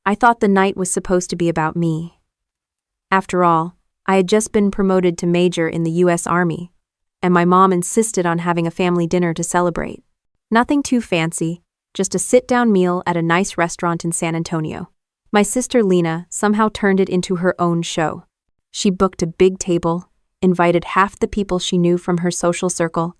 I thought the night was supposed to be about me. After all, I had just been promoted to major in the U.S. Army, and my mom insisted on having a family dinner to celebrate. Nothing too fancy, just a sit-down meal at a nice restaurant in San Antonio. My sister Lena somehow turned it into her own show. She booked a big table, invited half the people she knew from her social circle,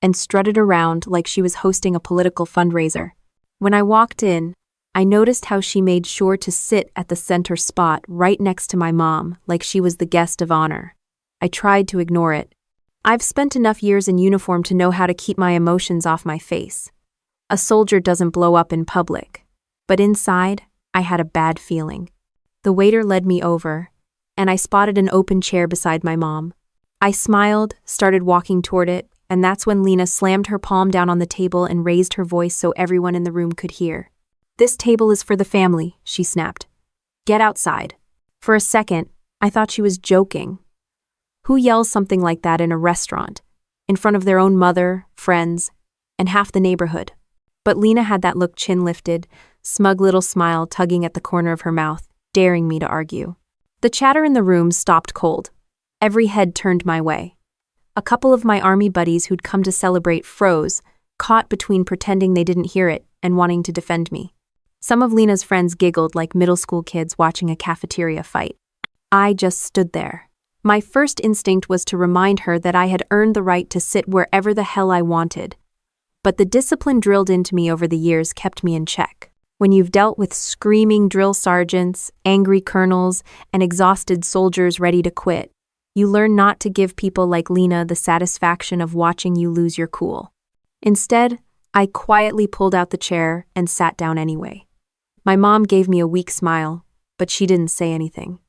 and strutted around like she was hosting a political fundraiser. When I walked in, I noticed how she made sure to sit at the center spot right next to my mom like she was the guest of honor. I tried to ignore it. I've spent enough years in uniform to know how to keep my emotions off my face. A soldier doesn't blow up in public. But inside, I had a bad feeling. The waiter led me over, and I spotted an open chair beside my mom. I smiled, started walking toward it, and that's when Lena slammed her palm down on the table and raised her voice so everyone in the room could hear. "This table is for the family," she snapped. "Get outside." For a second, I thought she was joking. Who yells something like that in a restaurant, in front of their own mother, friends, and half the neighborhood? But Lena had that look chin lifted, smug little smile tugging at the corner of her mouth, daring me to argue. The chatter in the room stopped cold. Every head turned my way. A couple of my army buddies who'd come to celebrate froze, caught between pretending they didn't hear it and wanting to defend me. Some of Lena's friends giggled like middle school kids watching a cafeteria fight. I just stood there. My first instinct was to remind her that I had earned the right to sit wherever the hell I wanted. But the discipline drilled into me over the years kept me in check. When you've dealt with screaming drill sergeants, angry colonels, and exhausted soldiers ready to quit, you learn not to give people like Lena the satisfaction of watching you lose your cool. Instead, I quietly pulled out the chair and sat down anyway. My mom gave me a weak smile, but she didn't say anything.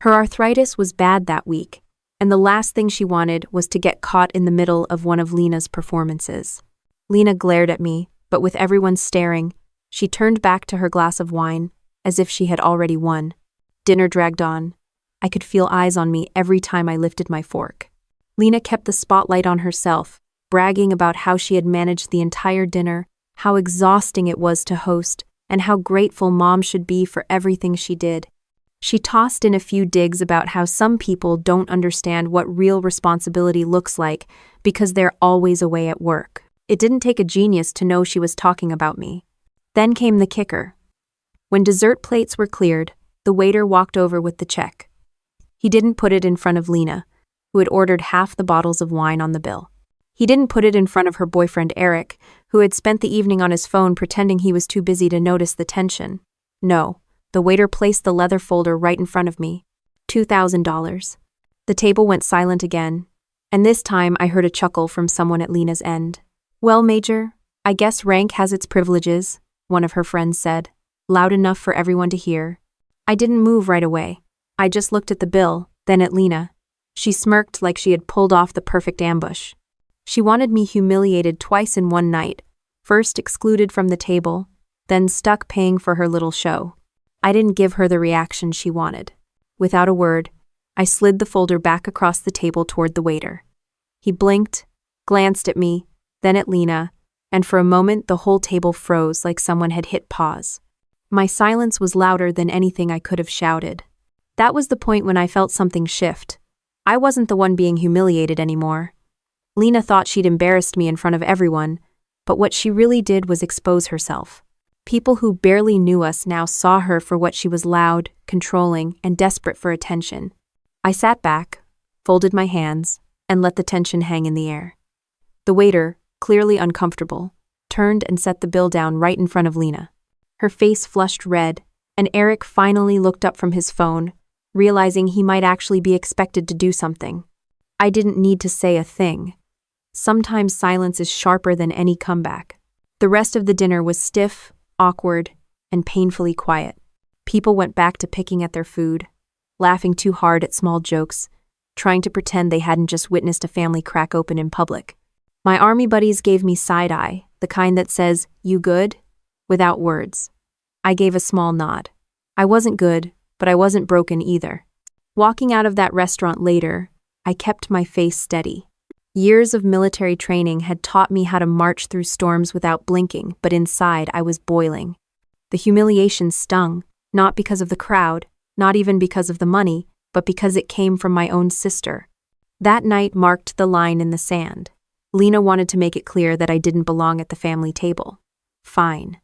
Her arthritis was bad that week, and the last thing she wanted was to get caught in the middle of one of Lena's performances. Lena glared at me, but with everyone staring, she turned back to her glass of wine, as if she had already won. Dinner dragged on. I could feel eyes on me every time I lifted my fork. Lena kept the spotlight on herself, bragging about how she had managed the entire dinner, how exhausting it was to host, and how grateful Mom should be for everything she did. She tossed in a few digs about how some people don't understand what real responsibility looks like because they're always away at work. It didn't take a genius to know she was talking about me. Then came the kicker. When dessert plates were cleared, the waiter walked over with the check. He didn't put it in front of Lena, who had ordered half the bottles of wine on the bill. He didn't put it in front of her boyfriend Eric, who had spent the evening on his phone pretending he was too busy to notice the tension. No, the waiter placed the leather folder right in front of me. $2,000. The table went silent again, and this time I heard a chuckle from someone at Lena's end. "Well, Major, I guess rank has its privileges," one of her friends said, loud enough for everyone to hear. I didn't move right away. I just looked at the bill, then at Lena. She smirked like she had pulled off the perfect ambush. She wanted me humiliated twice in one night, first excluded from the table, then stuck paying for her little show. I didn't give her the reaction she wanted. Without a word, I slid the folder back across the table toward the waiter. He blinked, glanced at me, then at Lena, and for a moment the whole table froze like someone had hit pause. My silence was louder than anything I could have shouted. That was the point when I felt something shift. I wasn't the one being humiliated anymore. Lena thought she'd embarrassed me in front of everyone, but what she really did was expose herself. People who barely knew us now saw her for what she was: loud, controlling, and desperate for attention. I sat back, folded my hands, and let the tension hang in the air. The waiter, clearly uncomfortable, turned and set the bill down right in front of Lena. Her face flushed red, and Eric finally looked up from his phone, realizing he might actually be expected to do something. I didn't need to say a thing. Sometimes silence is sharper than any comeback. The rest of the dinner was stiff, awkward, and painfully quiet. People went back to picking at their food, laughing too hard at small jokes, trying to pretend they hadn't just witnessed a family crack open in public. My army buddies gave me side-eye, the kind that says, "You good?" without words. I gave a small nod. I wasn't good, but I wasn't broken either. Walking out of that restaurant later, I kept my face steady. Years of military training had taught me how to march through storms without blinking, but inside I was boiling. The humiliation stung, Not because of the crowd, not even because of the money, but because it came from my own sister. That night marked the line in the sand. Lena wanted to make it clear that I didn't belong at the family table. Fine.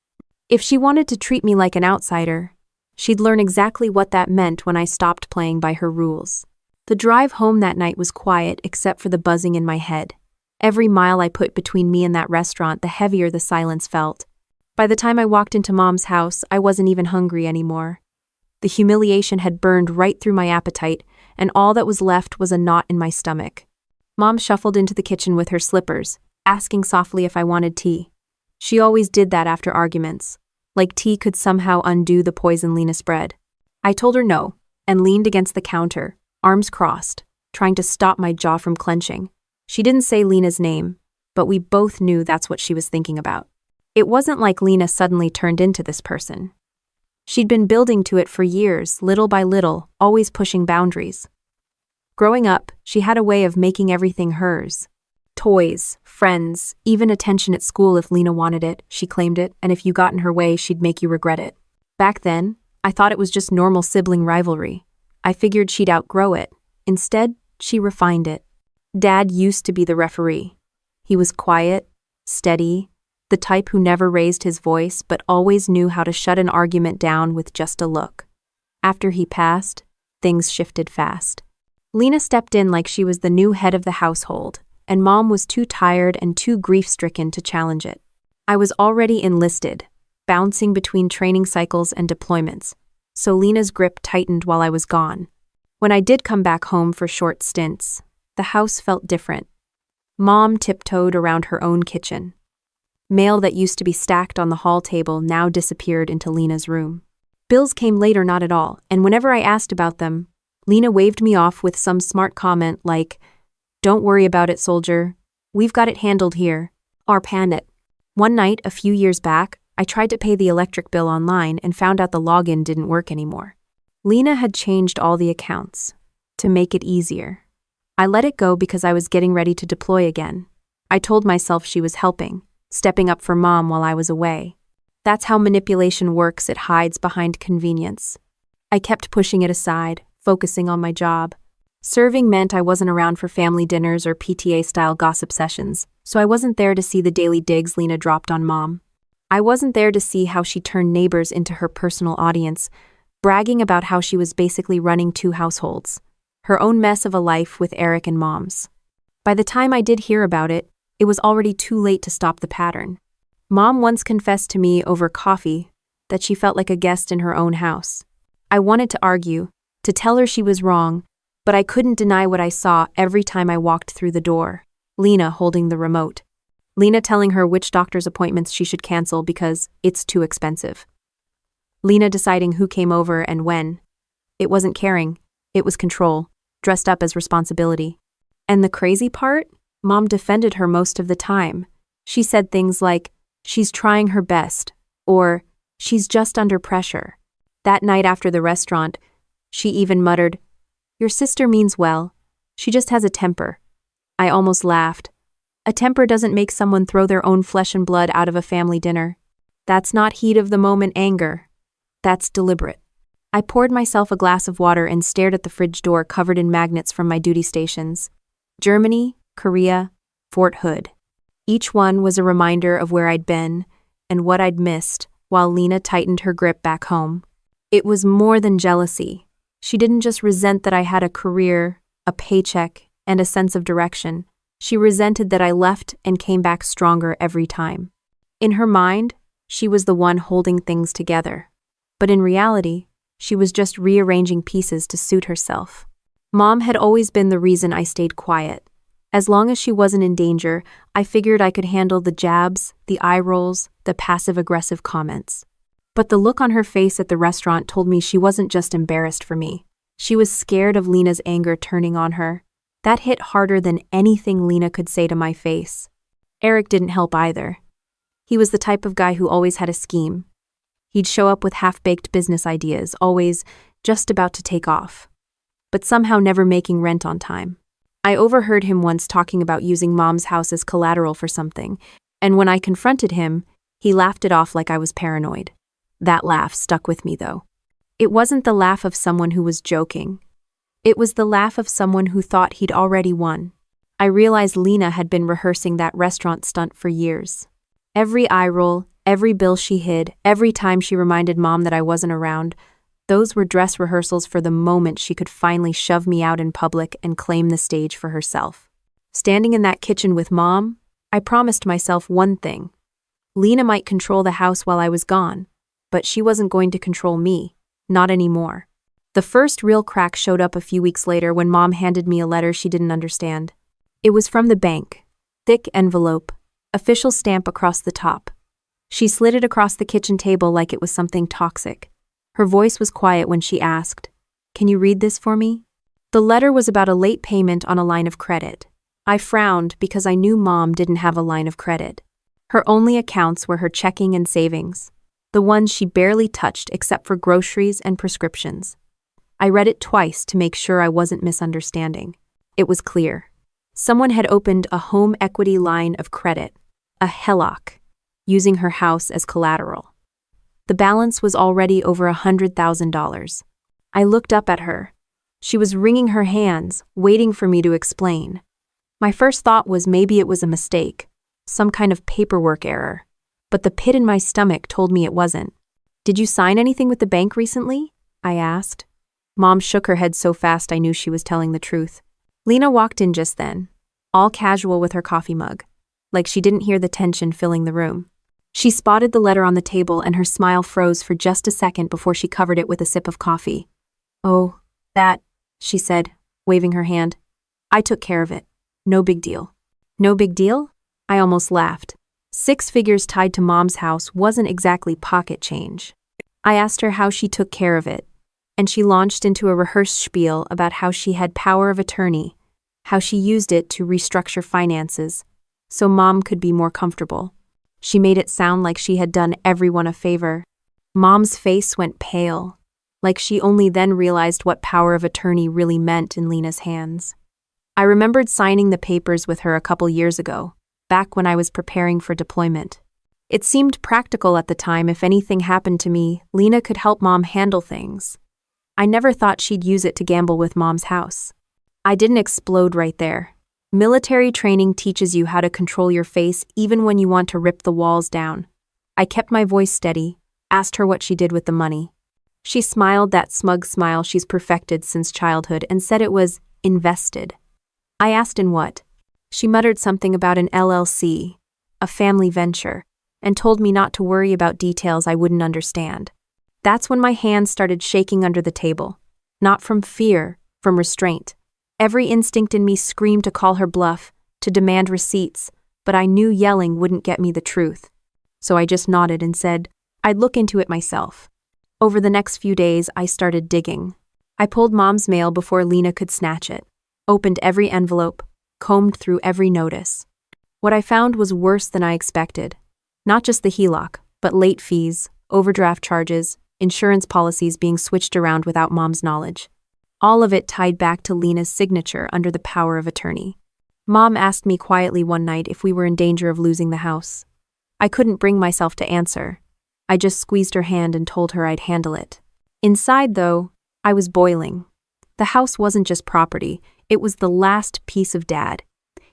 If she wanted to treat me like an outsider, she'd learn exactly what that meant when I stopped playing by her rules. The drive home that night was quiet except for the buzzing in my head. Every mile I put between me and that restaurant, the heavier the silence felt. By the time I walked into Mom's house, I wasn't even hungry anymore. The humiliation had burned right through my appetite, and all that was left was a knot in my stomach. Mom shuffled into the kitchen with her slippers, asking softly if I wanted tea. She always did that after arguments, like tea could somehow undo the poison Lena spread. I told her no, and leaned against the counter, arms crossed, trying to stop my jaw from clenching. She didn't say Lena's name, but we both knew that's what she was thinking about. It wasn't like Lena suddenly turned into this person. She'd been building to it for years, little by little, always pushing boundaries. Growing up, she had a way of making everything hers. Toys, friends, even attention at school if Lena wanted it, she claimed it, and if you got in her way, she'd make you regret it. Back then, I thought it was just normal sibling rivalry. I figured she'd outgrow it. Instead, she refined it. Dad used to be the referee. He was quiet, steady, the type who never raised his voice but always knew how to shut an argument down with just a look. After he passed, things shifted fast. Lena stepped in like she was the new head of the household, and Mom was too tired and too grief-stricken to challenge it. I was already enlisted, bouncing between training cycles and deployments, so Lena's grip tightened while I was gone. When I did come back home for short stints, the house felt different. Mom tiptoed around her own kitchen. Mail that used to be stacked on the hall table now disappeared into Lena's room. Bills came later not at all, and whenever I asked about them, Lena waved me off with some smart comment like, "Don't worry about it, soldier. We've got it handled here." Or pan it. One night, a few years back, I tried to pay the electric bill online and found out the login didn't work anymore. Lena had changed all the accounts to make it easier. I let it go because I was getting ready to deploy again. I told myself she was helping, stepping up for Mom while I was away. That's how manipulation works, it hides behind convenience. I kept pushing it aside, focusing on my job. Serving meant I wasn't around for family dinners or PTA-style gossip sessions, so I wasn't there to see the daily digs Lena dropped on Mom. I wasn't there to see how she turned neighbors into her personal audience, bragging about how she was basically running two households, her own mess of a life with Eric and Mom's. By the time I did hear about it, it was already too late to stop the pattern. Mom once confessed to me over coffee that she felt like a guest in her own house. I wanted to argue, to tell her she was wrong, but I couldn't deny what I saw every time I walked through the door. Lena holding the remote. Lena telling her which doctor's appointments she should cancel because it's too expensive. Lena deciding who came over and when. It wasn't caring, it was control, dressed up as responsibility. And the crazy part? Mom defended her most of the time. She said things like, "She's trying her best," or "She's just under pressure." That night after the restaurant, she even muttered, "Your sister means well. She just has a temper." I almost laughed. A temper doesn't make someone throw their own flesh and blood out of a family dinner. That's not heat of the moment anger. That's deliberate. I poured myself a glass of water and stared at the fridge door covered in magnets from my duty stations. Germany, Korea, Fort Hood. Each one was a reminder of where I'd been and what I'd missed while Lena tightened her grip back home. It was more than jealousy. She didn't just resent that I had a career, a paycheck, and a sense of direction. She resented that I left and came back stronger every time. In her mind, she was the one holding things together. But in reality, she was just rearranging pieces to suit herself. Mom had always been the reason I stayed quiet. As long as she wasn't in danger, I figured I could handle the jabs, the eye rolls, the passive-aggressive comments. But the look on her face at the restaurant told me she wasn't just embarrassed for me. She was scared of Lena's anger turning on her. That hit harder than anything Lena could say to my face. Eric didn't help either. He was the type of guy who always had a scheme. He'd show up with half-baked business ideas, always just about to take off, but somehow never making rent on time. I overheard him once talking about using Mom's house as collateral for something, and when I confronted him, he laughed it off like I was paranoid. That laugh stuck with me, though. It wasn't the laugh of someone who was joking. It was the laugh of someone who thought he'd already won. I realized Lena had been rehearsing that restaurant stunt for years. Every eye roll, every bill she hid, every time she reminded Mom that I wasn't around, those were dress rehearsals for the moment she could finally shove me out in public and claim the stage for herself. Standing in that kitchen with Mom, I promised myself one thing. Lena might control the house while I was gone, but she wasn't going to control me, not anymore. The first real crack showed up a few weeks later when Mom handed me a letter she didn't understand. It was from the bank. Thick envelope, official stamp across the top. She slid it across the kitchen table like it was something toxic. Her voice was quiet when she asked, "Can you read this for me?" The letter was about a late payment on a line of credit. I frowned because I knew Mom didn't have a line of credit. Her only accounts were her checking and savings, the ones she barely touched except for groceries and prescriptions. I read it twice to make sure I wasn't misunderstanding. It was clear. Someone had opened a home equity line of credit, a HELOC, using her house as collateral. The balance was already over $100,000. I looked up at her. She was wringing her hands, waiting for me to explain. My first thought was maybe it was a mistake, some kind of paperwork error, but the pit in my stomach told me it wasn't. "Did you sign anything with the bank recently?" I asked. Mom shook her head so fast I knew she was telling the truth. Lena walked in just then, all casual with her coffee mug, like she didn't hear the tension filling the room. She spotted the letter on the table and her smile froze for just a second before she covered it with a sip of coffee. "Oh, that," she said, waving her hand. "I took care of it. No big deal." "No big deal?" I almost laughed. 6 figures tied to Mom's house wasn't exactly pocket change. I asked her how she took care of it, and she launched into a rehearsed spiel about how she had power of attorney, how she used it to restructure finances, so Mom could be more comfortable. She made it sound like she had done everyone a favor. Mom's face went pale, like she only then realized what power of attorney really meant in Lena's hands. I remembered signing the papers with her a couple years ago, back when I was preparing for deployment. It seemed practical at the time. If anything happened to me, Lena could help Mom handle things. I never thought she'd use it to gamble with Mom's house. I didn't explode right there. Military training teaches you how to control your face even when you want to rip the walls down. I kept my voice steady, asked her what she did with the money. She smiled that smug smile she's perfected since childhood and said it was invested. I asked in what. She muttered something about an LLC, a family venture, and told me not to worry about details I wouldn't understand. That's when my hands started shaking under the table. Not from fear, from restraint. Every instinct in me screamed to call her bluff, to demand receipts, but I knew yelling wouldn't get me the truth. So I just nodded and said, I'd look into it myself. Over the next few days, I started digging. I pulled Mom's mail before Lena could snatch it, opened every envelope, combed through every notice. What I found was worse than I expected. Not just the HELOC, but late fees, overdraft charges, insurance policies being switched around without Mom's knowledge. All of it tied back to Lena's signature under the power of attorney. Mom asked me quietly one night if we were in danger of losing the house. I couldn't bring myself to answer. I just squeezed her hand and told her I'd handle it. Inside, though, I was boiling. The house wasn't just property, it was the last piece of Dad.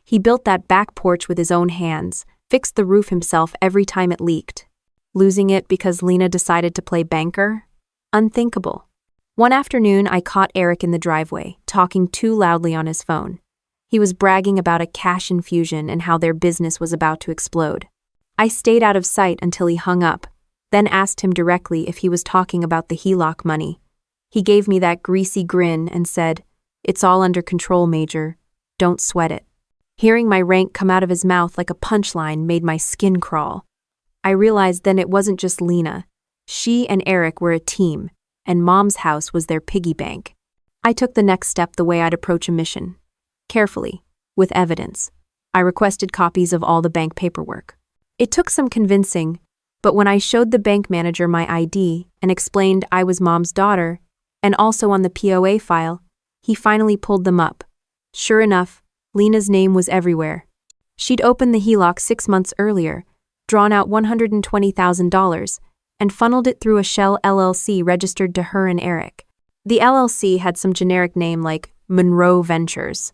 He built that back porch with his own hands, fixed the roof himself every time it leaked. Losing it because Lena decided to play banker? Unthinkable. One afternoon, I caught Eric in the driveway, talking too loudly on his phone. He was bragging about a cash infusion and how their business was about to explode. I stayed out of sight until he hung up, then asked him directly if he was talking about the HELOC money. He gave me that greasy grin and said, "It's all under control, Major. Don't sweat it." Hearing my rank come out of his mouth like a punchline made my skin crawl. I realized then it wasn't just Lena. She and Eric were a team, and Mom's house was their piggy bank. I took the next step the way I'd approach a mission. Carefully, with evidence. I requested copies of all the bank paperwork. It took some convincing, but when I showed the bank manager my ID and explained I was Mom's daughter, and also on the POA file, he finally pulled them up. Sure enough, Lena's name was everywhere. She'd opened the HELOC 6 months earlier, drawn out $120,000, and funneled it through a shell LLC registered to her and Eric. The LLC had some generic name like Monroe Ventures.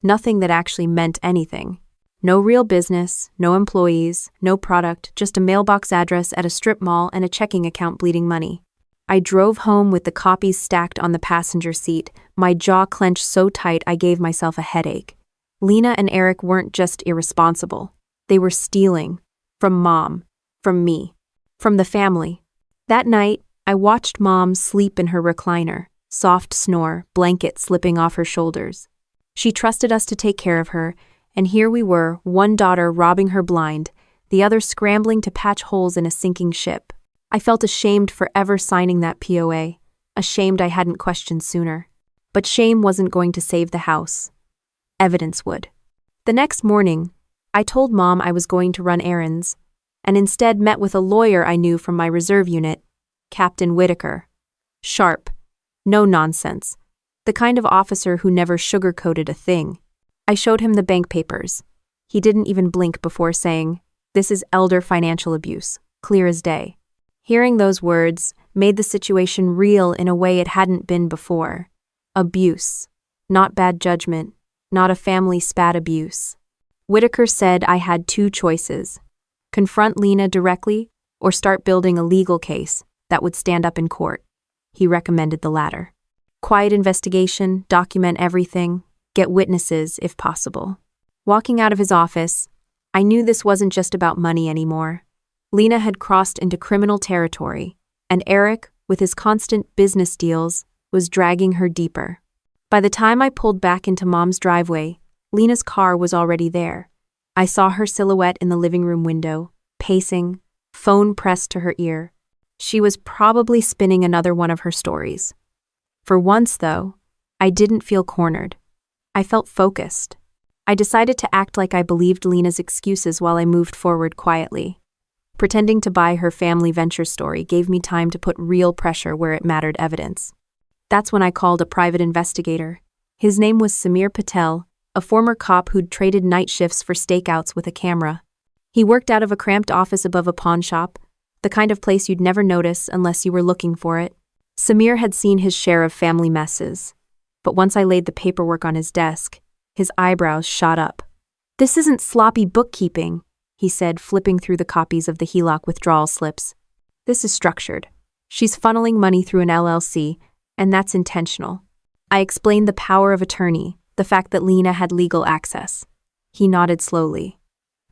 Nothing that actually meant anything. No real business, no employees, no product, just a mailbox address at a strip mall and a checking account bleeding money. I drove home with the copies stacked on the passenger seat, my jaw clenched so tight I gave myself a headache. Lena and Eric weren't just irresponsible. They were stealing. From Mom. From me. From the family. That night, I watched Mom sleep in her recliner, soft snore, blanket slipping off her shoulders. She trusted us to take care of her, and here we were, one daughter robbing her blind, the other scrambling to patch holes in a sinking ship. I felt ashamed for ever signing that POA, ashamed I hadn't questioned sooner. But shame wasn't going to save the house. Evidence would. The next morning, I told Mom I was going to run errands, and instead met with a lawyer I knew from my reserve unit, Captain Whitaker. Sharp. No nonsense. The kind of officer who never sugarcoated a thing. I showed him the bank papers. He didn't even blink before saying, "This is elder financial abuse, clear as day." Hearing those words made the situation real in a way it hadn't been before. Abuse. Not bad judgment. Not a family spat abuse. Whitaker said I had two choices. Confront Lena directly or start building a legal case that would stand up in court. He recommended the latter. Quiet investigation, document everything, get witnesses if possible. Walking out of his office, I knew this wasn't just about money anymore. Lena had crossed into criminal territory, and Eric, with his constant business deals, was dragging her deeper. By the time I pulled back into Mom's driveway, Lena's car was already there. I saw her silhouette in the living room window, pacing, phone pressed to her ear. She was probably spinning another one of her stories. For once, though, I didn't feel cornered. I felt focused. I decided to act like I believed Lena's excuses while I moved forward quietly. Pretending to buy her family venture story gave me time to put real pressure where it mattered evidence. That's when I called a private investigator. His name was Samir Patel, a former cop who'd traded night shifts for stakeouts with a camera. He worked out of a cramped office above a pawn shop, the kind of place you'd never notice unless you were looking for it. Samir had seen his share of family messes, but once I laid the paperwork on his desk, his eyebrows shot up. "This isn't sloppy bookkeeping," he said, flipping through the copies of the HELOC withdrawal slips. "This is structured. She's funneling money through an LLC, and that's intentional." I explained the power of attorney, the fact that Lena had legal access. He nodded slowly.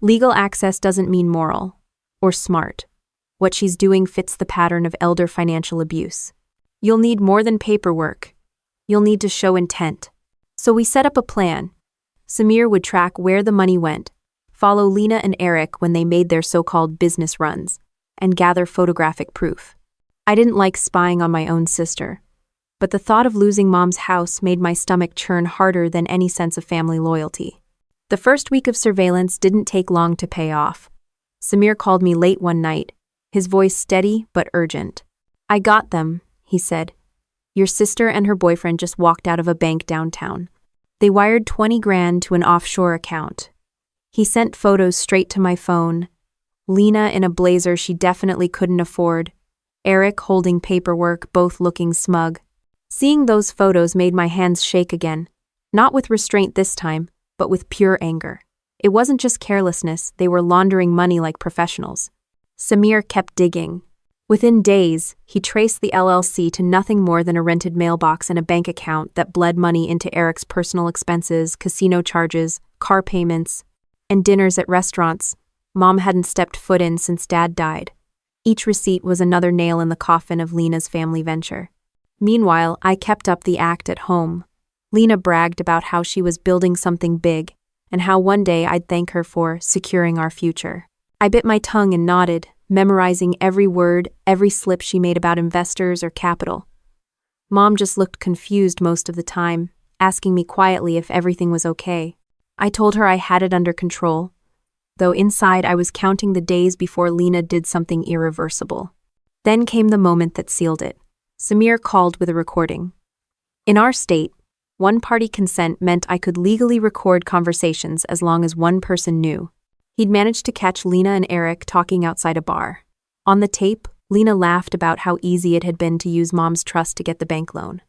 Legal access doesn't mean moral or smart. What she's doing fits the pattern of elder financial abuse. You'll need more than paperwork. You'll need to show intent. So we set up a plan. Samir would track where the money went, follow Lena and Eric when they made their so-called business runs, and gather photographic proof. I didn't like spying on my own sister, but the thought of losing Mom's house made my stomach churn harder than any sense of family loyalty. The first week of surveillance didn't take long to pay off. Samir called me late one night, his voice steady but urgent. "I got them," he said. "Your sister and her boyfriend just walked out of a bank downtown. They wired 20 grand to an offshore account." He sent photos straight to my phone. Lena in a blazer she definitely couldn't afford. Eric holding paperwork, both looking smug. Seeing those photos made my hands shake again. Not with restraint this time, but with pure anger. It wasn't just carelessness, they were laundering money like professionals. Samir kept digging. Within days, he traced the LLC to nothing more than a rented mailbox and a bank account that bled money into Eric's personal expenses, casino charges, car payments, and dinners at restaurants Mom hadn't stepped foot in since Dad died. Each receipt was another nail in the coffin of Lena's family venture. Meanwhile, I kept up the act at home. Lena bragged about how she was building something big, and how one day I'd thank her for securing our future. I bit my tongue and nodded, memorizing every word, every slip she made about investors or capital. Mom just looked confused most of the time, asking me quietly if everything was okay. I told her I had it under control, though inside I was counting the days before Lena did something irreversible. Then came the moment that sealed it. Samir called with a recording. In our state, one-party consent meant I could legally record conversations as long as one person knew. He'd managed to catch Lena and Eric talking outside a bar. On the tape, Lena laughed about how easy it had been to use Mom's trust to get the bank loan.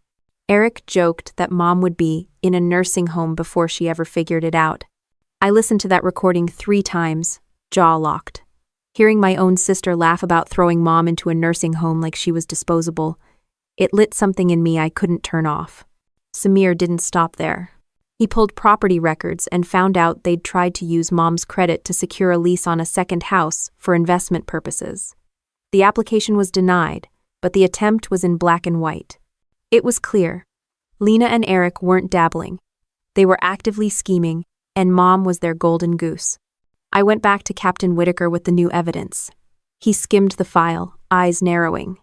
Eric joked that Mom would be in a nursing home before she ever figured it out. I listened to that recording 3 times, jaw locked. Hearing my own sister laugh about throwing Mom into a nursing home like she was disposable, it lit something in me I couldn't turn off. Samir didn't stop there. He pulled property records and found out they'd tried to use Mom's credit to secure a lease on a second house for investment purposes. The application was denied, but the attempt was in black and white. It was clear. Lena and Eric weren't dabbling. They were actively scheming, and Mom was their golden goose. I went back to Captain Whitaker with the new evidence. He skimmed the file, eyes narrowing.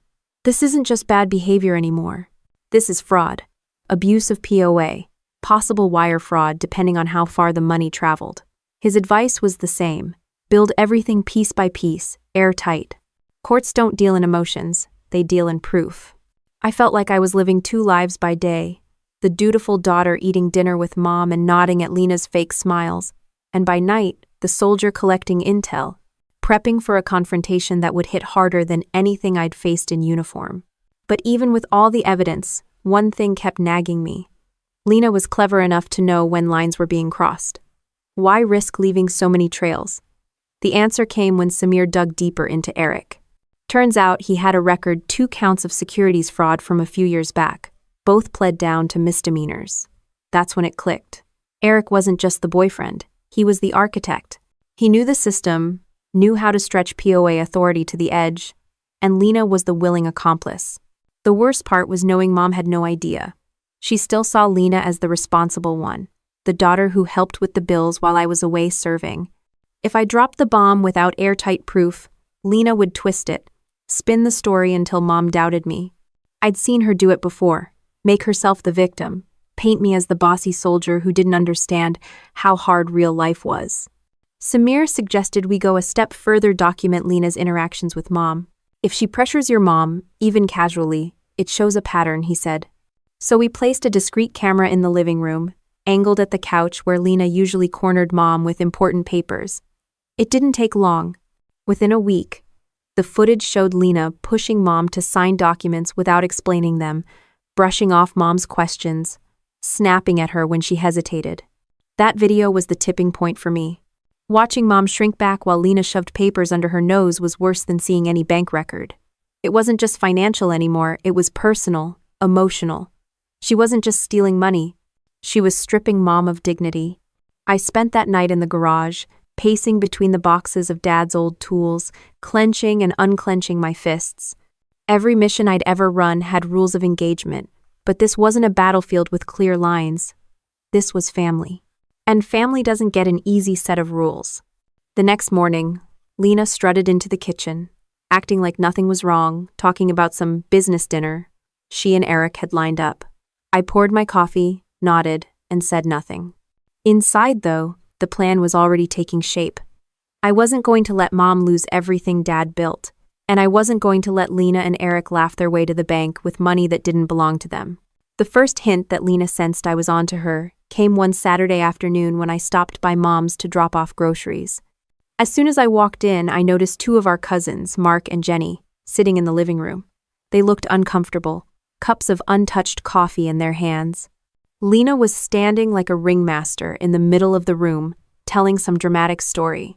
This isn't just bad behavior anymore. This is fraud. Abuse of POA. Possible wire fraud depending on how far the money traveled. His advice was the same. Build everything piece by piece, airtight. Courts don't deal in emotions, they deal in proof. I felt like I was living 2 lives by day. The dutiful daughter eating dinner with Mom and nodding at Lena's fake smiles. And by night, the soldier collecting intel, prepping for a confrontation that would hit harder than anything I'd faced in uniform. But even with all the evidence, one thing kept nagging me. Lena was clever enough to know when lines were being crossed. Why risk leaving so many trails? The answer came when Samir dug deeper into Eric. Turns out he had a record 2 counts of securities fraud from a few years back. Both pled down to misdemeanors. That's when it clicked. Eric wasn't just the boyfriend. He was the architect. He knew the system, knew how to stretch POA authority to the edge, and Lena was the willing accomplice. The worst part was knowing Mom had no idea. She still saw Lena as the responsible one, the daughter who helped with the bills while I was away serving. If I dropped the bomb without airtight proof, Lena would twist it, spin the story until Mom doubted me. I'd seen her do it before, make herself the victim, paint me as the bossy soldier who didn't understand how hard real life was. Samir suggested we go a step further, document Lena's interactions with Mom. If she pressures your mom, even casually, it shows a pattern, he said. So we placed a discreet camera in the living room, angled at the couch where Lena usually cornered Mom with important papers. It didn't take long. Within a week, the footage showed Lena pushing Mom to sign documents without explaining them, brushing off Mom's questions, snapping at her when she hesitated. That video was the tipping point for me. Watching Mom shrink back while Lena shoved papers under her nose was worse than seeing any bank record. It wasn't just financial anymore, it was personal, emotional. She wasn't just stealing money, she was stripping Mom of dignity. I spent that night in the garage, pacing between the boxes of Dad's old tools, clenching and unclenching my fists. Every mission I'd ever run had rules of engagement, but this wasn't a battlefield with clear lines. This was family. And family doesn't get an easy set of rules. The next morning, Lena strutted into the kitchen, acting like nothing was wrong, talking about some business dinner she and Eric had lined up. I poured my coffee, nodded, and said nothing. Inside, though, the plan was already taking shape. I wasn't going to let Mom lose everything Dad built, and I wasn't going to let Lena and Eric laugh their way to the bank with money that didn't belong to them. The first hint that Lena sensed I was onto her came one Saturday afternoon when I stopped by Mom's to drop off groceries. As soon as I walked in, I noticed 2 of our cousins, Mark and Jenny, sitting in the living room. They looked uncomfortable, cups of untouched coffee in their hands. Lena was standing like a ringmaster in the middle of the room, telling some dramatic story.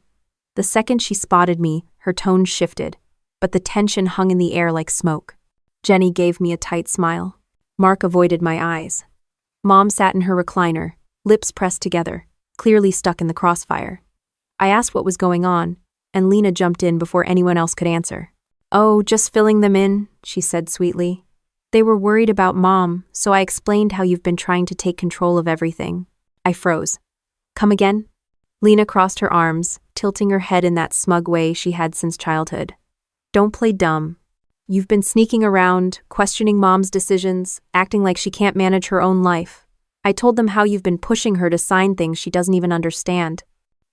The second she spotted me, her tone shifted, but the tension hung in the air like smoke. Jenny gave me a tight smile. Mark avoided my eyes. Mom sat in her recliner, lips pressed together, clearly stuck in the crossfire. I asked what was going on, and Lena jumped in before anyone else could answer. "Oh, just filling them in," she said sweetly. "They were worried about Mom, so I explained how you've been trying to take control of everything." I froze. "Come again?" Lena crossed her arms, tilting her head in that smug way she had since childhood. "Don't play dumb. You've been sneaking around, questioning Mom's decisions, acting like she can't manage her own life. I told them how you've been pushing her to sign things she doesn't even understand."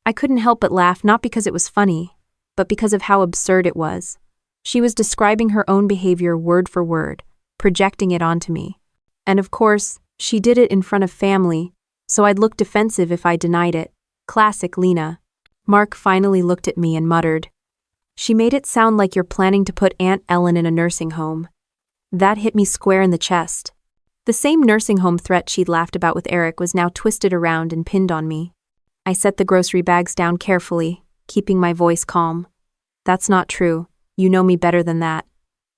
I couldn't help but laugh, not because it was funny, but because of how absurd it was. She was describing her own behavior word for word, projecting it onto me. And of course, she did it in front of family, so I'd look defensive if I denied it. Classic Lena. Mark finally looked at me and muttered, She made it sound like you're planning to put Aunt Ellen in a nursing home. That hit me square in the chest. The same nursing home threat she'd laughed about with Eric was now twisted around and pinned on me. I set the grocery bags down carefully, keeping my voice calm. That's not true. You know me better than that.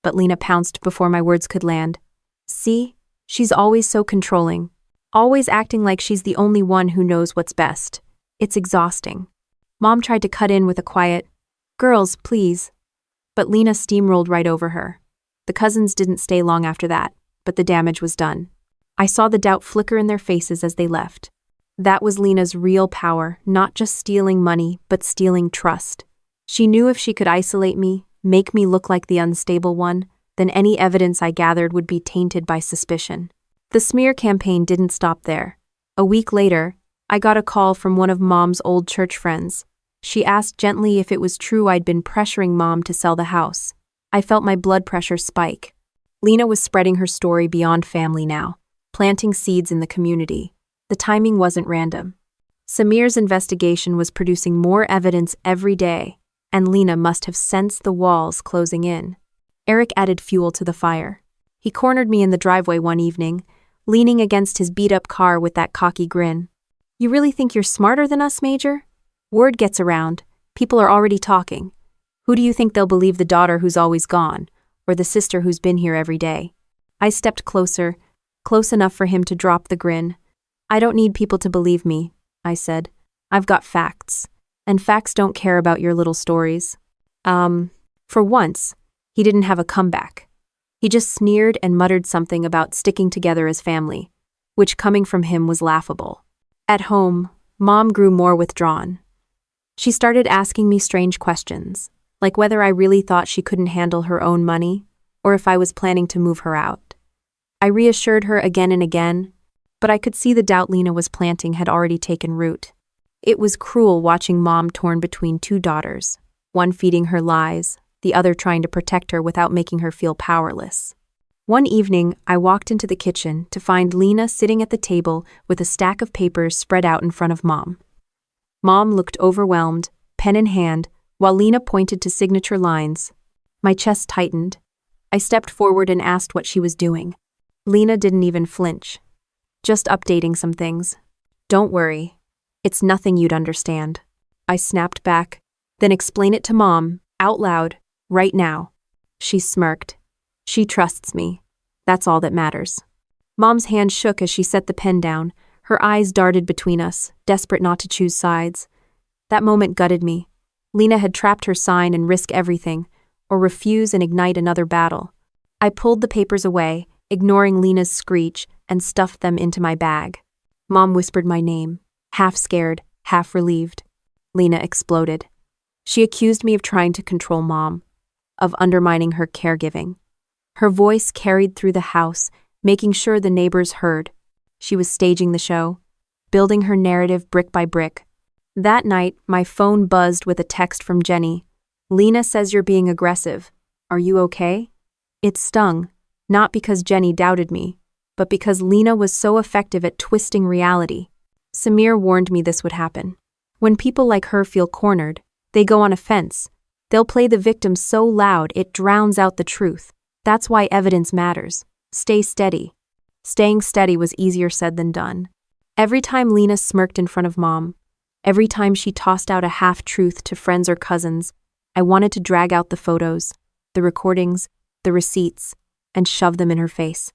But Lena pounced before my words could land. See? She's always so controlling. Always acting like she's the only one who knows what's best. It's exhausting. Mom tried to cut in with a quiet, "Girls, please." But Lena steamrolled right over her. The cousins didn't stay long after that, but the damage was done. I saw the doubt flicker in their faces as they left. That was Lena's real power, not just stealing money, but stealing trust. She knew if she could isolate me, make me look like the unstable one, then any evidence I gathered would be tainted by suspicion. The smear campaign didn't stop there. A week later, I got a call from one of Mom's old church friends. She asked gently if it was true I'd been pressuring Mom to sell the house. I felt my blood pressure spike. Lena was spreading her story beyond family now, planting seeds in the community. The timing wasn't random. Samir's investigation was producing more evidence every day, and Lena must have sensed the walls closing in. Eric added fuel to the fire. He cornered me in the driveway one evening, leaning against his beat-up car with that cocky grin. "You really think you're smarter than us, Major? Word gets around. People are already talking. Who do you think they'll believe, the daughter who's always gone, or the sister who's been here every day?" I stepped closer, close enough for him to drop the grin. "I don't need people to believe me," I said. "I've got facts, and facts don't care about your little stories." For once, he didn't have a comeback. He just sneered and muttered something about sticking together as family, which coming from him was laughable. At home, Mom grew more withdrawn. She started asking me strange questions, like whether I really thought she couldn't handle her own money, or if I was planning to move her out. I reassured her again and again, but I could see the doubt Lena was planting had already taken root. It was cruel watching Mom torn between two daughters, one feeding her lies, the other trying to protect her without making her feel powerless. One evening, I walked into the kitchen to find Lena sitting at the table with a stack of papers spread out in front of Mom. Mom looked overwhelmed, pen in hand, while Lena pointed to signature lines. My chest tightened. I stepped forward and asked what she was doing. Lena didn't even flinch. "Just updating some things. Don't worry. It's nothing you'd understand." I snapped back. "Then explain it to Mom, out loud, right now." She smirked. "She trusts me. That's all that matters." Mom's hand shook as she set the pen down. Her eyes darted between us, desperate not to choose sides. That moment gutted me. Lena had trapped her sign and risk everything, or refuse and ignite another battle. I pulled the papers away, ignoring Lena's screech, and stuffed them into my bag. Mom whispered my name, half scared, half relieved. Lena exploded. She accused me of trying to control Mom, of undermining her caregiving. Her voice carried through the house, making sure the neighbors heard. She was staging the show, building her narrative brick by brick. That night, my phone buzzed with a text from Jenny. "Lena says you're being aggressive. Are you okay?" It stung, not because Jenny doubted me, but because Lena was so effective at twisting reality. Samir warned me this would happen. When people like her feel cornered, they go on offense. They'll play the victim so loud it drowns out the truth. That's why evidence matters. Stay steady. Staying steady was easier said than done. Every time Lena smirked in front of Mom, every time she tossed out a half-truth to friends or cousins, I wanted to drag out the photos, the recordings, the receipts, and shove them in her face.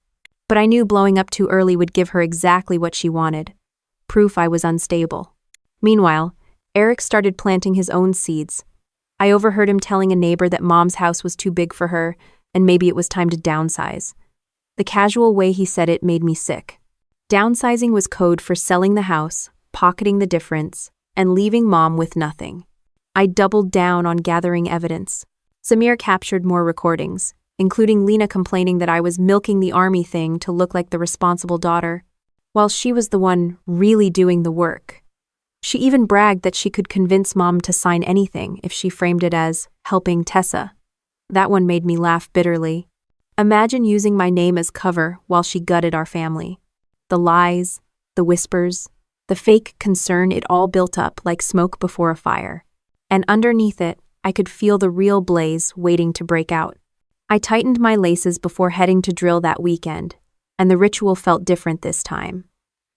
But I knew blowing up too early would give her exactly what she wanted. Proof I was unstable. Meanwhile, Eric started planting his own seeds. I overheard him telling a neighbor that Mom's house was too big for her, and maybe it was time to downsize. The casual way he said it made me sick. Downsizing was code for selling the house, pocketing the difference, and leaving Mom with nothing. I doubled down on gathering evidence. Samir captured more recordings, including Lena complaining that I was milking the army thing to look like the responsible daughter, while she was the one really doing the work. She even bragged that she could convince Mom to sign anything if she framed it as helping Tessa. That one made me laugh bitterly. Imagine using my name as cover while she gutted our family. The lies, the whispers, the fake concern, it all built up like smoke before a fire. And underneath it, I could feel the real blaze waiting to break out. I tightened my laces before heading to drill that weekend, and the ritual felt different this time.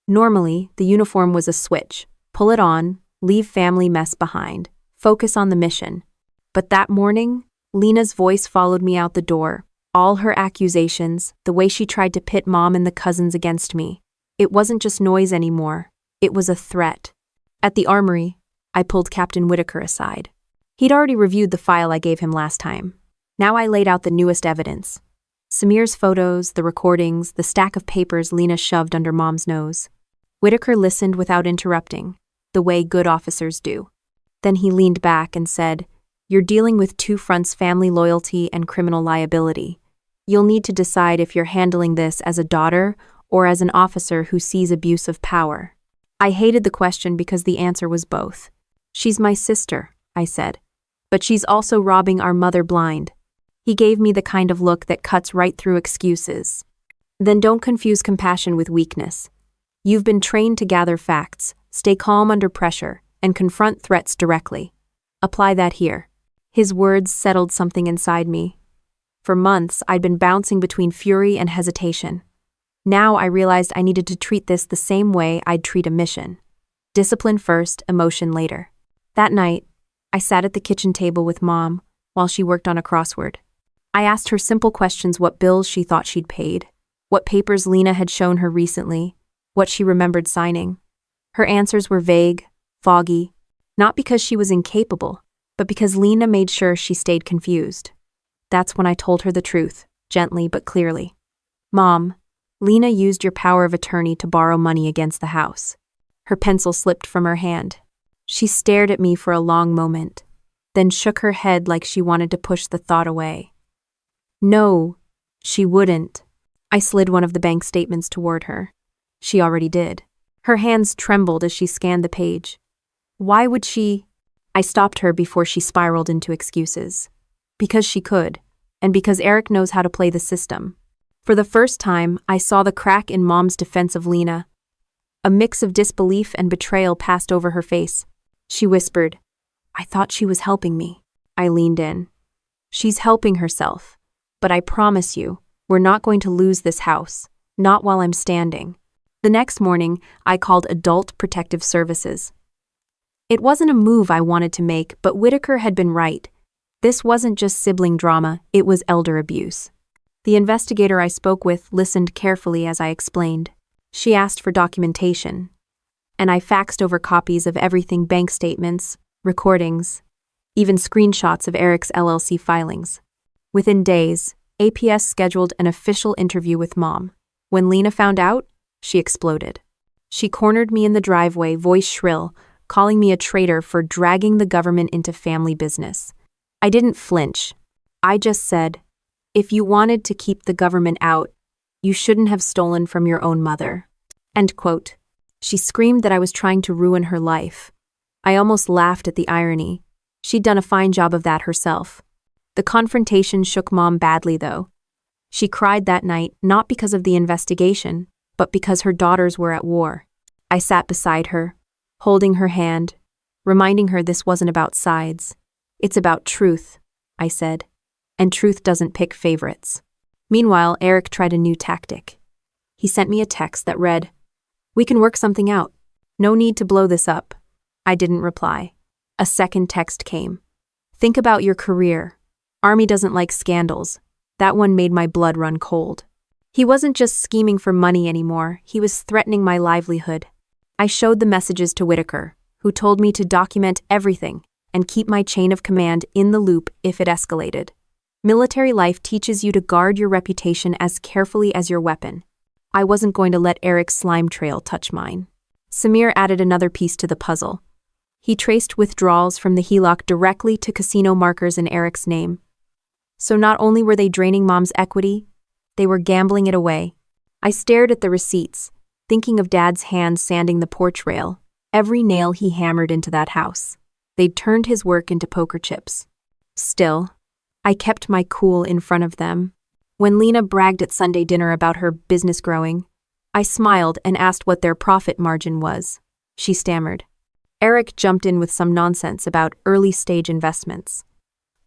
Normally, the uniform was a switch. Pull it on, leave family mess behind, focus on the mission. But that morning, Lena's voice followed me out the door. All her accusations, the way she tried to pit Mom and the cousins against me. It wasn't just noise anymore. It was a threat. At the armory, I pulled Captain Whitaker aside. He'd already reviewed the file I gave him last time. Now I laid out the newest evidence. Samir's photos, the recordings, the stack of papers Lena shoved under Mom's nose. Whitaker listened without interrupting, the way good officers do. Then he leaned back and said, "You're dealing with two fronts: family loyalty and criminal liability. You'll need to decide if you're handling this as a daughter or as an officer who sees abuse of power." I hated the question because the answer was both. "She's my sister," I said, "but she's also robbing our mother blind." He gave me the kind of look that cuts right through excuses. "Then don't confuse compassion with weakness. You've been trained to gather facts, stay calm under pressure, and confront threats directly. Apply that here." His words settled something inside me. For months, I'd been bouncing between fury and hesitation. Now I realized I needed to treat this the same way I'd treat a mission. Discipline first, emotion later. That night, I sat at the kitchen table with Mom while she worked on a crossword. I asked her simple questions: what bills she thought she'd paid, what papers Lena had shown her recently, what she remembered signing. Her answers were vague, foggy, not because she was incapable, but because Lena made sure she stayed confused. That's when I told her the truth, gently but clearly. "Mom, Lena used your power of attorney to borrow money against the house." Her pencil slipped from her hand. She stared at me for a long moment, then shook her head like she wanted to push the thought away. "No, she wouldn't." I slid one of the bank statements toward her. She already did. Her hands trembled as she scanned the page. "Why would she?" I stopped her before she spiraled into excuses. "Because she could, and because Eric knows how to play the system." For the first time, I saw the crack in Mom's defense of Lena. A mix of disbelief and betrayal passed over her face. She whispered, "I thought she was helping me." I leaned in. "She's helping herself, but I promise you, we're not going to lose this house, not while I'm standing." The next morning, I called Adult Protective Services. It wasn't a move I wanted to make, but Whitaker had been right. This wasn't just sibling drama, it was elder abuse. The investigator I spoke with listened carefully as I explained. She asked for documentation, and I faxed over copies of everything: bank statements, recordings, even screenshots of Eric's LLC filings. Within days, APS scheduled an official interview with Mom. When Lena found out, she exploded. She cornered me in the driveway, voice shrill, calling me a traitor for dragging the government into family business. I didn't flinch. I just said, "If you wanted to keep the government out, you shouldn't have stolen from your own mother." End quote. She screamed that I was trying to ruin her life. I almost laughed at the irony. She'd done a fine job of that herself. The confrontation shook Mom badly, though. She cried that night, not because of the investigation, but because her daughters were at war. I sat beside her, holding her hand, reminding her this wasn't about sides. "It's about truth," I said, "and truth doesn't pick favorites." Meanwhile, Eric tried a new tactic. He sent me a text that read, "We can work something out. No need to blow this up." I didn't reply. A second text came. "Think about your career. Army doesn't like scandals." That one made my blood run cold. He wasn't just scheming for money anymore, he was threatening my livelihood. I showed the messages to Whitaker, who told me to document everything and keep my chain of command in the loop if it escalated. Military life teaches you to guard your reputation as carefully as your weapon. I wasn't going to let Eric's slime trail touch mine. Samir added another piece to the puzzle. He traced withdrawals from the HELOC directly to casino markers in Eric's name. So not only were they draining Mom's equity, they were gambling it away. I stared at the receipts, thinking of Dad's hands sanding the porch rail, every nail he hammered into that house. They'd turned his work into poker chips. Still, I kept my cool in front of them. When Lena bragged at Sunday dinner about her business growing, I smiled and asked what their profit margin was. She stammered. Eric jumped in with some nonsense about early-stage investments.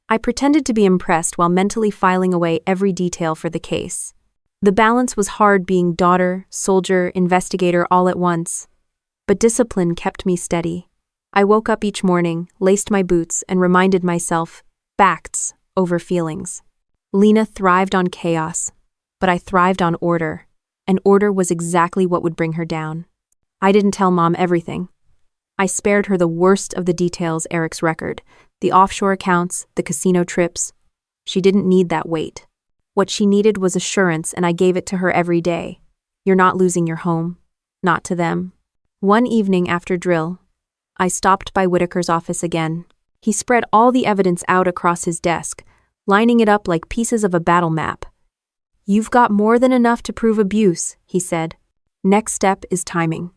I pretended to be impressed while mentally filing away every detail for the case. The balance was hard being daughter, soldier, investigator all at once. But discipline kept me steady. I woke up each morning, laced my boots, and reminded myself, facts over feelings. Lena thrived on chaos, but I thrived on order, and order was exactly what would bring her down. I didn't tell Mom everything. I spared her the worst of the details Eric's record, the offshore accounts, the casino trips. She didn't need that weight. What she needed was assurance, and I gave it to her every day. You're not losing your home. Not to them. One evening after drill, I stopped by Whitaker's office again. He spread all the evidence out across his desk, lining it up like pieces of a battle map. You've got more than enough to prove abuse, he said. Next step is timing.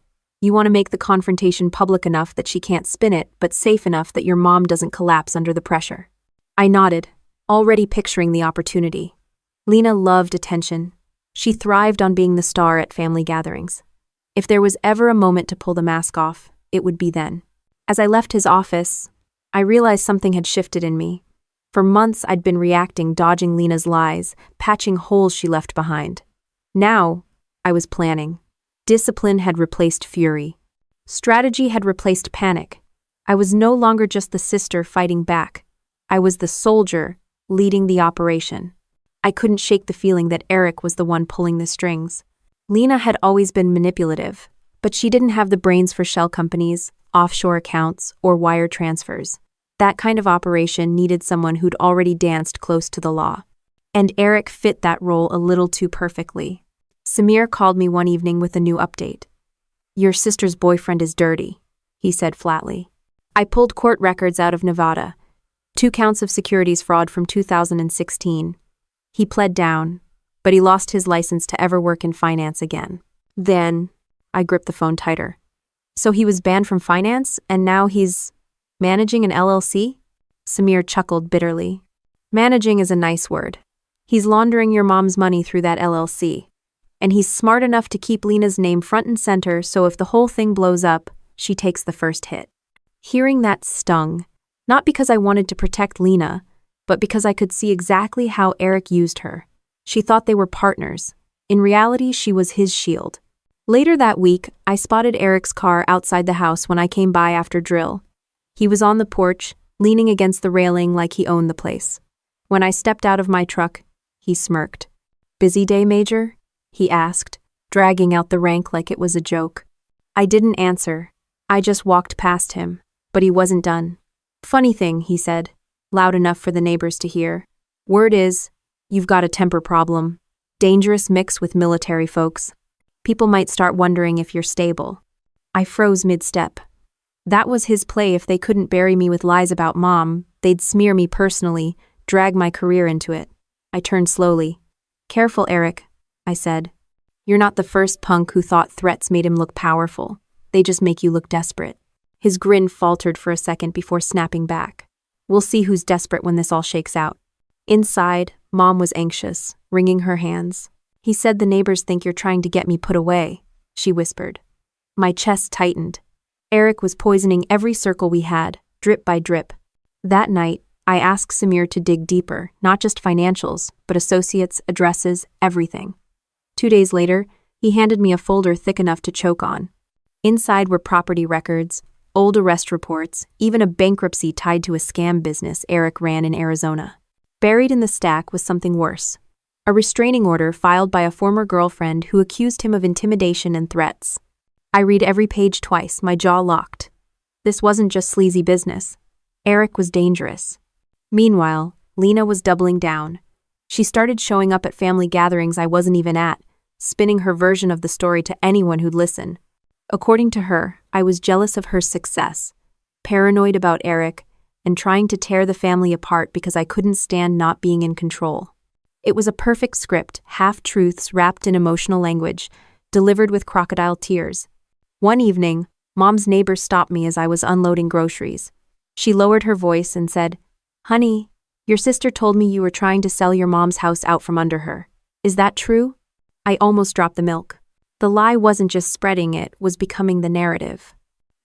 You want to make the confrontation public enough that she can't spin it, but safe enough that your mom doesn't collapse under the pressure. I nodded, already picturing the opportunity. Lena loved attention. She thrived on being the star at family gatherings. If there was ever a moment to pull the mask off, it would be then. As I left his office, I realized something had shifted in me. For months, I'd been reacting, dodging Lena's lies, patching holes she left behind. Now, I was planning. Discipline had replaced fury. Strategy had replaced panic. I was no longer just the sister fighting back. I was the soldier leading the operation. I couldn't shake the feeling that Eric was the one pulling the strings. Lena had always been manipulative, but she didn't have the brains for shell companies, offshore accounts, or wire transfers. That kind of operation needed someone who'd already danced close to the law. And Eric fit that role a little too perfectly. Samir called me one evening with a new update. Your sister's boyfriend is dirty, he said flatly. I pulled court records out of Nevada. 2 counts of securities fraud from 2016. He pled down, but he lost his license to ever work in finance again. Then, I gripped the phone tighter. So he was banned from finance, and now he's managing an LLC? Samir chuckled bitterly. Managing is a nice word. He's laundering your mom's money through that LLC. And he's smart enough to keep Lena's name front and center, so if the whole thing blows up, she takes the first hit. Hearing that stung, not because I wanted to protect Lena, but because I could see exactly how Eric used her. She thought they were partners. In reality, she was his shield. Later that week, I spotted Eric's car outside the house when I came by after drill. He was on the porch, leaning against the railing like he owned the place. When I stepped out of my truck, he smirked. Busy day, Major? He asked, dragging out the rank like it was a joke. I didn't answer. I just walked past him, but he wasn't done. Funny thing, he said, loud enough for the neighbors to hear. Word is, you've got a temper problem. Dangerous mix with military folks. People might start wondering if you're stable. I froze mid-step. That was his play. If they couldn't bury me with lies about Mom, they'd smear me personally, drag my career into it. I turned slowly. Careful, Eric, I said. You're not the first punk who thought threats made him look powerful. They just make you look desperate. His grin faltered for a second before snapping back. We'll see who's desperate when this all shakes out. Inside, Mom was anxious, wringing her hands. He said the neighbors think you're trying to get me put away, she whispered. My chest tightened. Eric was poisoning every circle we had, drip by drip. That night, I asked Samir to dig deeper, not just financials, but associates, addresses, everything. 2 days later, he handed me a folder thick enough to choke on. Inside were property records, old arrest reports, even a bankruptcy tied to a scam business Eric ran in Arizona. Buried in the stack was something worse. A restraining order filed by a former girlfriend who accused him of intimidation and threats. I read every page twice, my jaw locked. This wasn't just sleazy business. Eric was dangerous. Meanwhile, Lena was doubling down. She started showing up at family gatherings I wasn't even at, spinning her version of the story to anyone who'd listen. According to her, I was jealous of her success, paranoid about Eric, and trying to tear the family apart because I couldn't stand not being in control. It was a perfect script, half-truths wrapped in emotional language, delivered with crocodile tears. One evening, Mom's neighbor stopped me as I was unloading groceries. She lowered her voice and said, Honey, your sister told me you were trying to sell your mom's house out from under her. Is that true? I almost dropped the milk. The lie wasn't just spreading, it was becoming the narrative.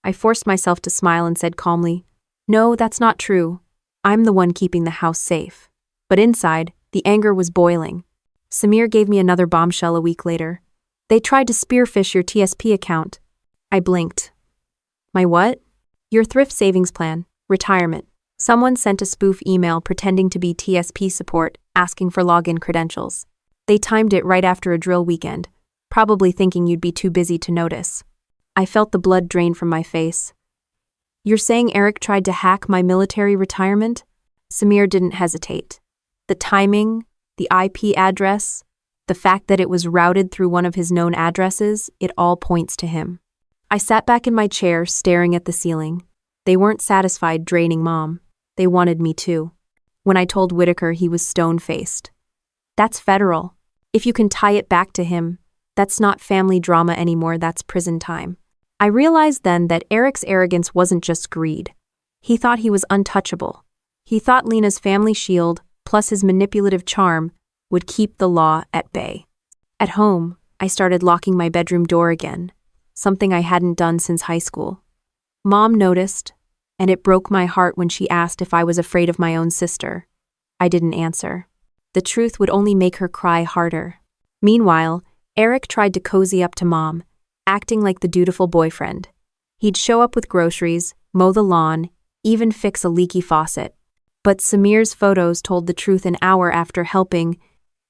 I forced myself to smile and said calmly, No, that's not true. I'm the one keeping the house safe. But inside, the anger was boiling. Samir gave me another bombshell a week later. They tried to spearfish your TSP account. I blinked. My what? Your thrift savings plan, retirement. Someone sent a spoof email pretending to be TSP support, asking for login credentials. They timed it right after a drill weekend, probably thinking you'd be too busy to notice. I felt the blood drain from my face. You're saying Eric tried to hack my military retirement? Samir didn't hesitate. The timing, the IP address, the fact that it was routed through one of his known addresses, it all points to him. I sat back in my chair, staring at the ceiling. They weren't satisfied draining Mom. They wanted me too. When I told Whitaker, he was stone-faced. That's federal. If you can tie it back to him, that's not family drama anymore, that's prison time. I realized then that Eric's arrogance wasn't just greed. He thought he was untouchable. He thought Lena's family shield, plus his manipulative charm, would keep the law at bay. At home, I started locking my bedroom door again, something I hadn't done since high school. Mom noticed, and it broke my heart when she asked if I was afraid of my own sister. I didn't answer. The truth would only make her cry harder. Meanwhile, Eric tried to cozy up to Mom, acting like the dutiful boyfriend. He'd show up with groceries, mow the lawn, even fix a leaky faucet. But Samir's photos told the truth. An hour after helping,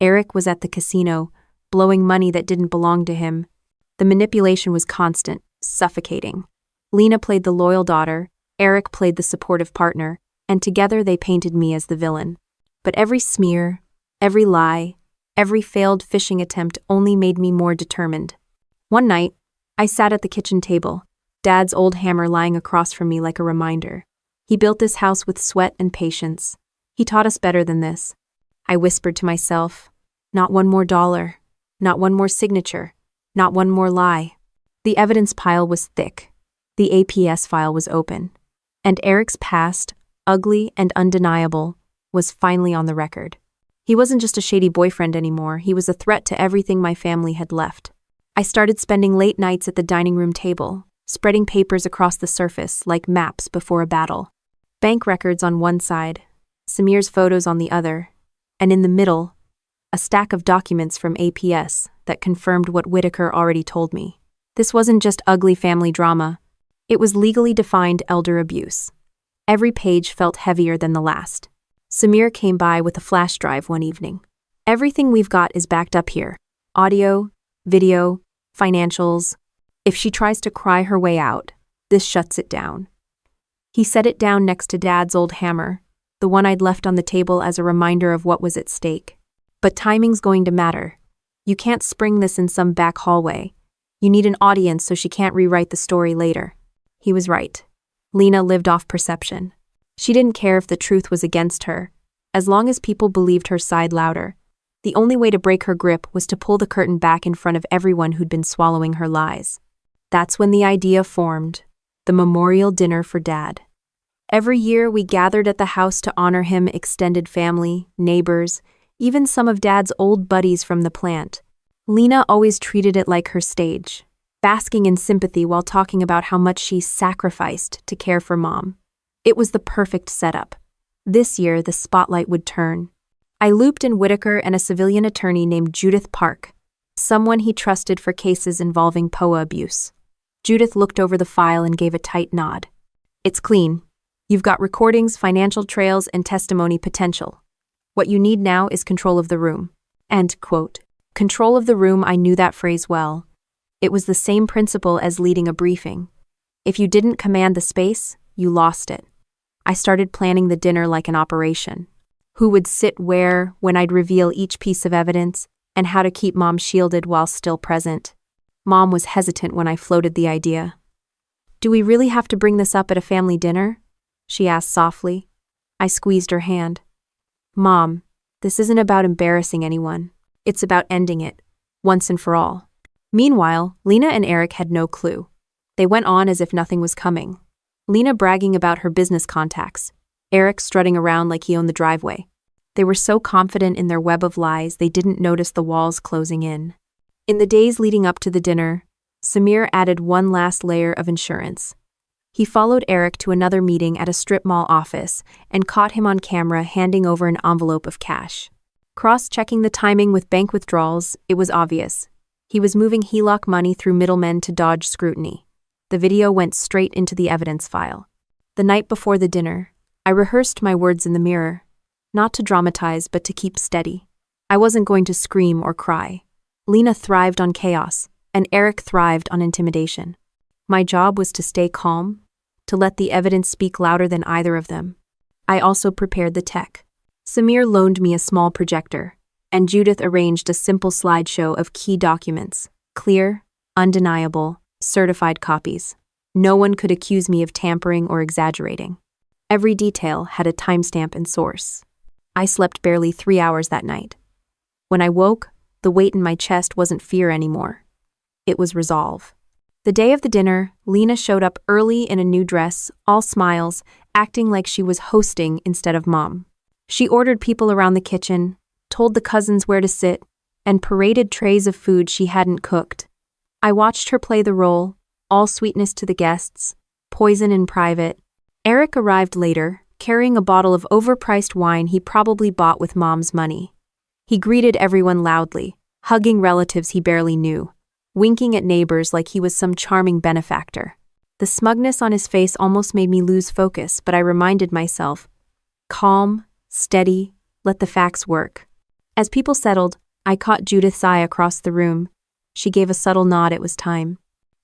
Eric was at the casino, blowing money that didn't belong to him. The manipulation was constant, suffocating. Lena played the loyal daughter, Eric played the supportive partner, and together they painted me as the villain. But every smear, every lie, every failed phishing attempt only made me more determined. One night, I sat at the kitchen table, Dad's old hammer lying across from me like a reminder. He built this house with sweat and patience. He taught us better than this. I whispered to myself, not one more dollar, not one more signature, not one more lie. The evidence pile was thick. The APS file was open. And Eric's past, ugly and undeniable, was finally on the record. He wasn't just a shady boyfriend anymore, he was a threat to everything my family had left. I started spending late nights at the dining room table, spreading papers across the surface like maps before a battle. Bank records on one side, Samir's photos on the other, and in the middle, a stack of documents from APS that confirmed what Whitaker already told me. This wasn't just ugly family drama, it was legally defined elder abuse. Every page felt heavier than the last. Samir came by with a flash drive one evening. Everything we've got is backed up here. Audio, video, financials. If she tries to cry her way out, this shuts it down. He set it down next to Dad's old hammer, the one I'd left on the table as a reminder of what was at stake. But timing's going to matter. You can't spring this in some back hallway. You need an audience so she can't rewrite the story later. He was right. Lena lived off perception. She didn't care if the truth was against her, as long as people believed her side louder. The only way to break her grip was to pull the curtain back in front of everyone who'd been swallowing her lies. That's when the idea formed, the memorial dinner for Dad. Every year we gathered at the house to honor him, extended family, neighbors, even some of Dad's old buddies from the plant. Lena always treated it like her stage, basking in sympathy while talking about how much she sacrificed to care for Mom. It was the perfect setup. This year, the spotlight would turn. I looped in Whitaker and a civilian attorney named Judith Park, someone he trusted for cases involving POA abuse. Judith looked over the file and gave a tight nod. It's clean. You've got recordings, financial trails, and testimony potential. What you need now is control of the room. End quote. Control of the room, I knew that phrase well. It was the same principle as leading a briefing. If you didn't command the space, you lost it. I started planning the dinner like an operation. Who would sit where, when I'd reveal each piece of evidence, and how to keep Mom shielded while still present. Mom was hesitant when I floated the idea. Do we really have to bring this up at a family dinner? She asked softly. I squeezed her hand. Mom, this isn't about embarrassing anyone. It's about ending it, once and for all. Meanwhile, Lena and Eric had no clue. They went on as if nothing was coming. Lena bragging about her business contacts, Eric strutting around like he owned the driveway. They were so confident in their web of lies they didn't notice the walls closing in. In the days leading up to the dinner, Samir added one last layer of insurance. He followed Eric to another meeting at a strip mall office and caught him on camera handing over an envelope of cash. Cross-checking the timing with bank withdrawals, it was obvious. He was moving HELOC money through middlemen to dodge scrutiny. The video went straight into the evidence file. The night before the dinner, I rehearsed my words in the mirror, not to dramatize but to keep steady. I wasn't going to scream or cry. Lena thrived on chaos, and Eric thrived on intimidation. My job was to stay calm, to let the evidence speak louder than either of them. I also prepared the tech. Samir loaned me a small projector, and Judith arranged a simple slideshow of key documents, clear, undeniable, certified copies. No one could accuse me of tampering or exaggerating. Every detail had a timestamp and source. I slept barely 3 hours that night. When I woke, the weight in my chest wasn't fear anymore. It was resolve. The day of the dinner, Lena showed up early in a new dress, all smiles, acting like she was hosting instead of mom. She ordered people around the kitchen, told the cousins where to sit, and paraded trays of food she hadn't cooked. I watched her play the role, all sweetness to the guests, poison in private. Eric arrived later, carrying a bottle of overpriced wine he probably bought with mom's money. He greeted everyone loudly, hugging relatives he barely knew, winking at neighbors like he was some charming benefactor. The smugness on his face almost made me lose focus, but I reminded myself, calm, steady, let the facts work. As people settled, I caught Judith's eye across the room. She gave a subtle nod it was time.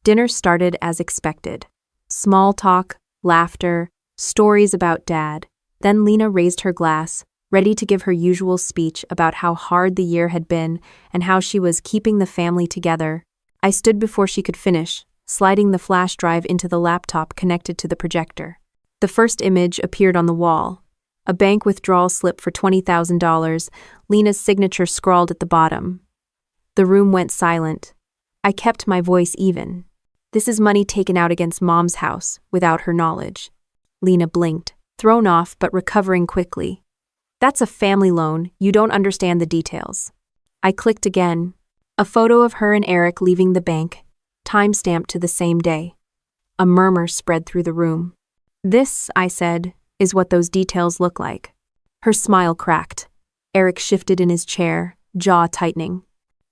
Dinner started as expected. Small talk, laughter, stories about Dad. Then Lena raised her glass, ready to give her usual speech about how hard the year had been and how she was keeping the family together. I stood before she could finish, sliding the flash drive into the laptop connected to the projector. The first image appeared on the wall. A bank withdrawal slip for $20,000, Lena's signature scrawled at the bottom. The room went silent. I kept my voice even. This is money taken out against Mom's house, without her knowledge. Lena blinked, thrown off but recovering quickly. That's a family loan, you don't understand the details. I clicked again. A photo of her and Eric leaving the bank, time-stamped to the same day. A murmur spread through the room. This, I said, is what those details look like. Her smile cracked. Eric shifted in his chair, jaw tightening.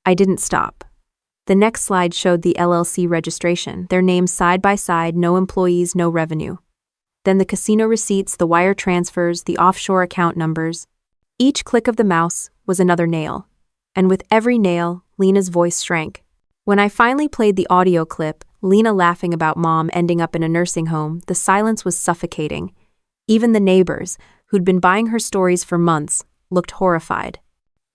I didn't stop. The next slide showed the LLC registration, their names side by side, no employees, no revenue. Then the casino receipts, the wire transfers, the offshore account numbers. Each click of the mouse was another nail. And with every nail, Lena's voice shrank. When I finally played the audio clip, Lena laughing about Mom ending up in a nursing home, the silence was suffocating. Even the neighbors, who'd been buying her stories for months, looked horrified.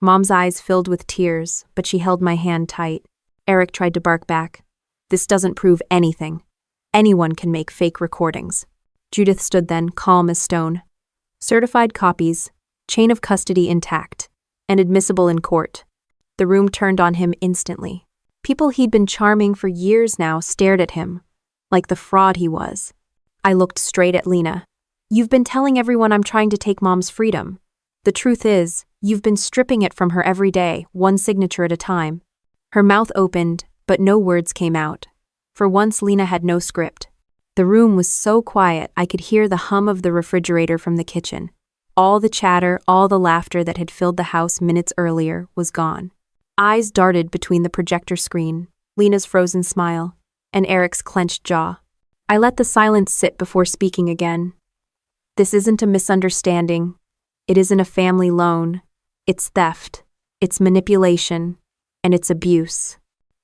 Mom's eyes filled with tears, but she held my hand tight. Eric tried to bark back. This doesn't prove anything. Anyone can make fake recordings. Judith stood then, calm as stone. Certified copies, chain of custody intact, and admissible in court. The room turned on him instantly. People he'd been charming for years now stared at him, like the fraud he was. I looked straight at Lena. You've been telling everyone I'm trying to take Mom's freedom. The truth is, you've been stripping it from her every day, one signature at a time. Her mouth opened, but no words came out. For once, Lena had no script. The room was so quiet I could hear the hum of the refrigerator from the kitchen. All the chatter, all the laughter that had filled the house minutes earlier was gone. Eyes darted between the projector screen, Lena's frozen smile, and Eric's clenched jaw. I let the silence sit before speaking again. This isn't a misunderstanding. It isn't a family loan. It's theft. It's manipulation. And it's abuse.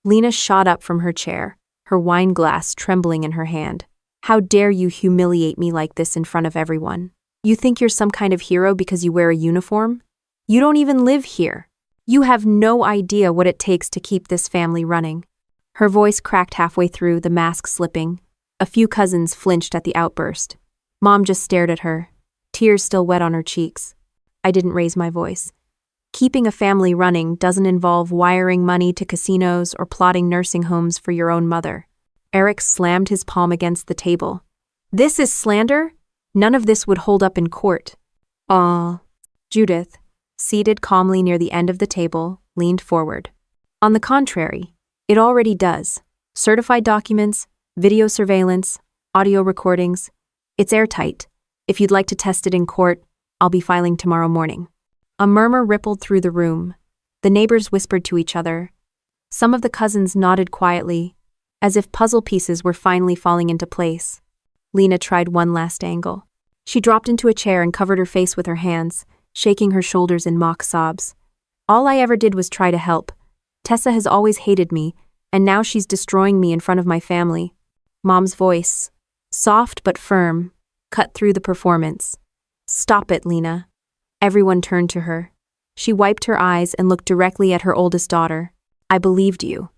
Lena shot up from her chair, her wine glass trembling in her hand. How dare you humiliate me like this in front of everyone? You think you're some kind of hero because you wear a uniform? You don't even live here. You have no idea what it takes to keep this family running. Her voice cracked halfway through, the mask slipping. A few cousins flinched at the outburst. Mom just stared at her, tears still wet on her cheeks. I didn't raise my voice. Keeping a family running doesn't involve wiring money to casinos or plotting nursing homes for your own mother. Eric slammed his palm against the table. This is slander? None of this would hold up in court. Judith, seated calmly near the end of the table, leaned forward. On the contrary, it already does. Certified documents, video surveillance, audio recordings. It's airtight. If you'd like to test it in court, I'll be filing tomorrow morning." A murmur rippled through the room. The neighbors whispered to each other. Some of the cousins nodded quietly, as if puzzle pieces were finally falling into place. Lena tried one last angle. She dropped into a chair and covered her face with her hands, shaking her shoulders in mock sobs. "All I ever did was try to help. Tessa has always hated me, and now she's destroying me in front of my family." Mom's voice, soft but firm, cut through the performance. "Stop it, Lena." Everyone turned to her. She wiped her eyes and looked directly at her oldest daughter. "I believed you.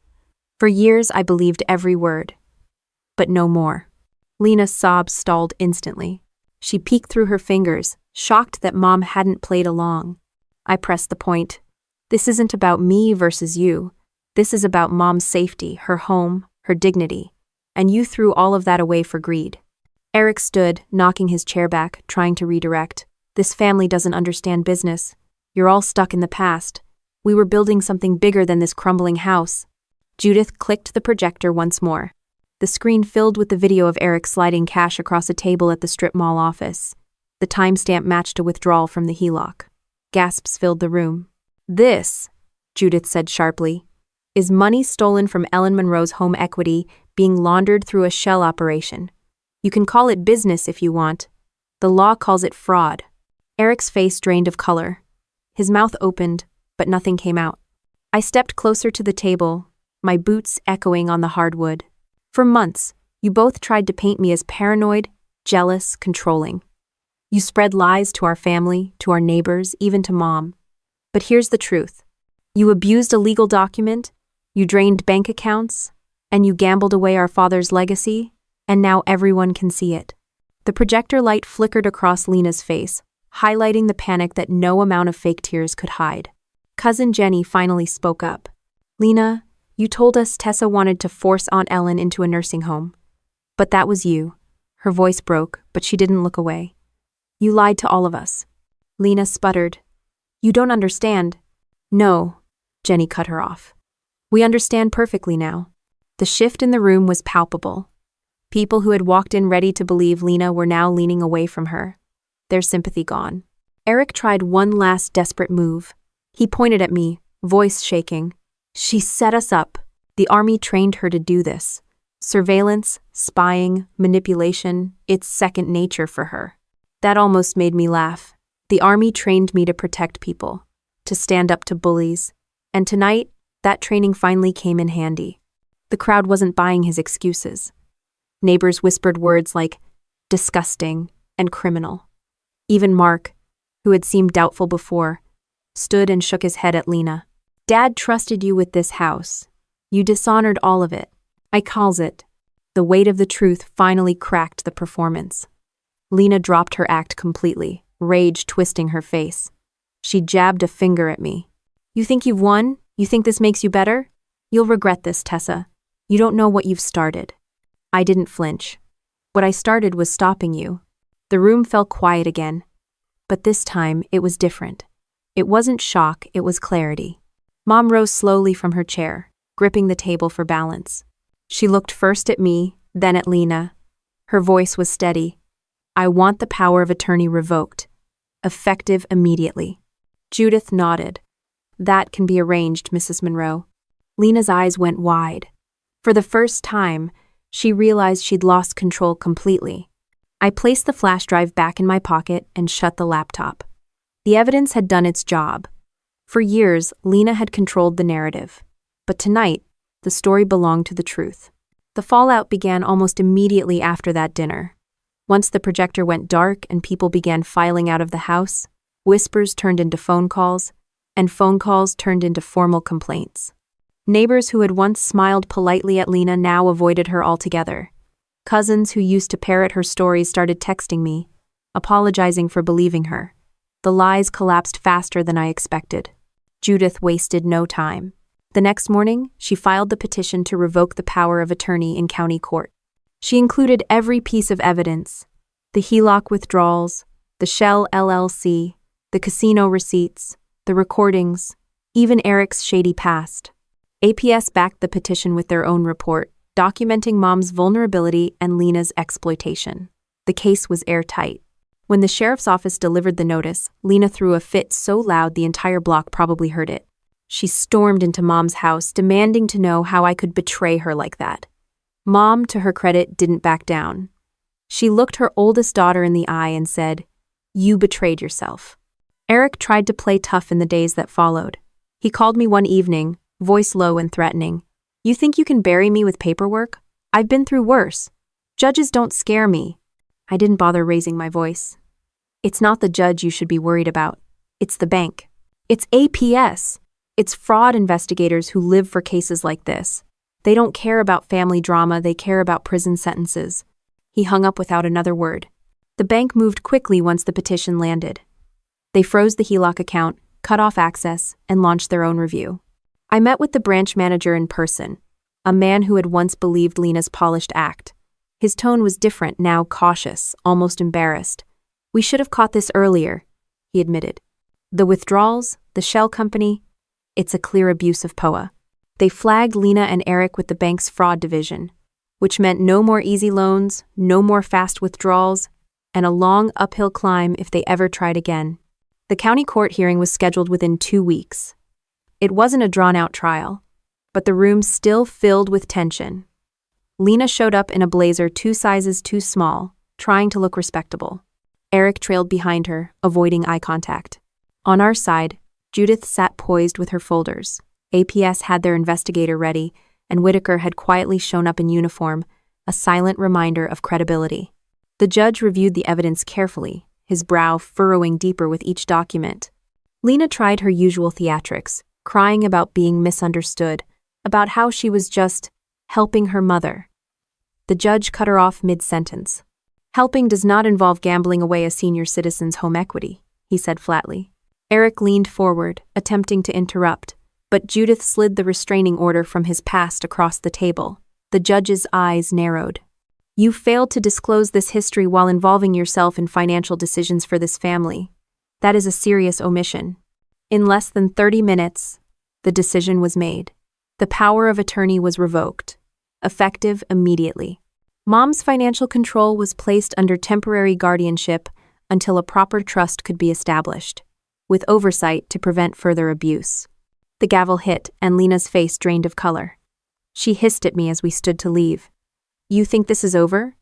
For years I believed every word. But no more." Lena's sobs stalled instantly. She peeked through her fingers, shocked that Mom hadn't played along. I pressed the point. "This isn't about me versus you. This is about Mom's safety, her home, her dignity. And you threw all of that away for greed." Eric stood, knocking his chair back, trying to redirect. "This family doesn't understand business. You're all stuck in the past. We were building something bigger than this crumbling house." Judith clicked the projector once more. The screen filled with the video of Eric sliding cash across a table at the strip mall office. The timestamp matched a withdrawal from the HELOC. Gasps filled the room. "This," Judith said sharply, "is money stolen from Ellen Monroe's home equity being laundered through a shell operation. You can call it business if you want. The law calls it fraud." Eric's face drained of color. His mouth opened, but nothing came out. I stepped closer to the table, my boots echoing on the hardwood. "For months, you both tried to paint me as paranoid, jealous, controlling. You spread lies to our family, to our neighbors, even to Mom. But here's the truth. You abused a legal document, you drained bank accounts, and you gambled away our father's legacy, and now everyone can see it." The projector light flickered across Lena's face, highlighting the panic that no amount of fake tears could hide. Cousin Jenny finally spoke up. "Lena, you told us Tessa wanted to force Aunt Ellen into a nursing home. But that was you." Her voice broke, but she didn't look away. "You lied to all of us." Lena sputtered. "You don't understand." "No," Jenny cut her off. "We understand perfectly now." The shift in the room was palpable. People who had walked in ready to believe Lena were now leaning away from her, their sympathy gone. Eric tried one last desperate move. He pointed at me, voice shaking. "She set us up. The army trained her to do this. Surveillance, spying, manipulation, it's second nature for her." That almost made me laugh. The army trained me to protect people, to stand up to bullies, and tonight, that training finally came in handy. The crowd wasn't buying his excuses. Neighbors whispered words like disgusting and criminal. Even Mark, who had seemed doubtful before, stood and shook his head at Lena. "Dad trusted you with this house. You dishonored all of it. I calls it." The weight of the truth finally cracked the performance. Lena dropped her act completely, rage twisting her face. She jabbed a finger at me. "You think you've won? You think this makes you better? You'll regret this, Tessa. You don't know what you've started." I didn't flinch. "What I started was stopping you." The room fell quiet again. But this time, it was different. It wasn't shock, it was clarity. Mom rose slowly from her chair, gripping the table for balance. She looked first at me, then at Lena. Her voice was steady. "I want the power of attorney revoked. Effective immediately." Judith nodded. "That can be arranged, Mrs. Monroe." Lena's eyes went wide. For the first time, she realized she'd lost control completely. I placed the flash drive back in my pocket and shut the laptop. The evidence had done its job. For years, Lena had controlled the narrative. But tonight, the story belonged to the truth. The fallout began almost immediately after that dinner. Once the projector went dark and people began filing out of the house, whispers turned into phone calls, and phone calls turned into formal complaints. Neighbors who had once smiled politely at Lena now avoided her altogether. Cousins who used to parrot her stories started texting me, apologizing for believing her. The lies collapsed faster than I expected. Judith wasted no time. The next morning, she filed the petition to revoke the power of attorney in county court. She included every piece of evidence: the HELOC withdrawals, the Shell LLC, the casino receipts, the recordings, even Eric's shady past. APS backed the petition with their own report, documenting Mom's vulnerability and Lena's exploitation. The case was airtight. When the sheriff's office delivered the notice, Lena threw a fit so loud the entire block probably heard it. She stormed into Mom's house, demanding to know how I could betray her like that. Mom, to her credit, didn't back down. She looked her oldest daughter in the eye and said, "You betrayed yourself." Eric tried to play tough in the days that followed. He called me one evening, voice low and threatening. "You think you can bury me with paperwork? I've been through worse. Judges don't scare me." I didn't bother raising my voice. "It's not the judge you should be worried about. It's the bank. It's APS. It's fraud investigators who live for cases like this. They don't care about family drama, they care about prison sentences." He hung up without another word. The bank moved quickly once the petition landed. They froze the HELOC account, cut off access, and launched their own review. I met with the branch manager in person, a man who had once believed Lena's polished act. His tone was different, now cautious, almost embarrassed. "We should have caught this earlier," he admitted. "The withdrawals, the shell company, it's a clear abuse of POA." They flagged Lena and Eric with the bank's fraud division, which meant no more easy loans, no more fast withdrawals, and a long uphill climb if they ever tried again. The county court hearing was scheduled within 2 weeks. It wasn't a drawn-out trial, but the room still filled with tension. Lena showed up in a blazer 2 sizes too small, trying to look respectable. Eric trailed behind her, avoiding eye contact. On our side, Judith sat poised with her folders. APS had their investigator ready, and Whitaker had quietly shown up in uniform, a silent reminder of credibility. The judge reviewed the evidence carefully, his brow furrowing deeper with each document. Lena tried her usual theatrics, crying about being misunderstood, about how she was just helping her mother. The judge cut her off mid-sentence. "Helping does not involve gambling away a senior citizen's home equity," he said flatly. Eric leaned forward, attempting to interrupt, but Judith slid the restraining order from his past across the table. The judge's eyes narrowed. "You failed to disclose this history while involving yourself in financial decisions for this family. That is a serious omission." In less than 30 minutes, the decision was made. The power of attorney was revoked, effective immediately. Mom's financial control was placed under temporary guardianship until a proper trust could be established, with oversight to prevent further abuse. The gavel hit, and Lena's face drained of color. She hissed at me as we stood to leave. "You think this is over?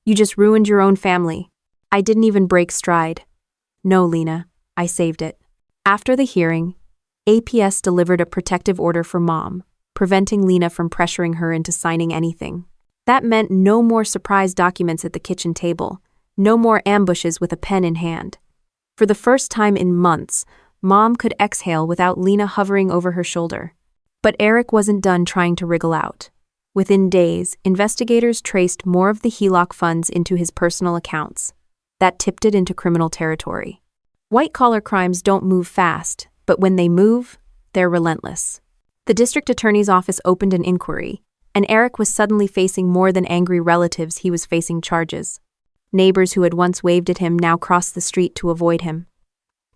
You just ruined your own family." I didn't even break stride. "No, Lena, I saved it." After the hearing, APS delivered a protective order for Mom, preventing Lena from pressuring her into signing anything. That meant no more surprise documents at the kitchen table, no more ambushes with a pen in hand. For the first time in months, Mom could exhale without Lena hovering over her shoulder. But Eric wasn't done trying to wriggle out. Within days, investigators traced more of the HELOC funds into his personal accounts. That tipped it into criminal territory. White-collar crimes don't move fast, but when they move, they're relentless. The district attorney's office opened an inquiry, and Eric was suddenly facing more than angry relatives, he was facing charges. Neighbors who had once waved at him now crossed the street to avoid him.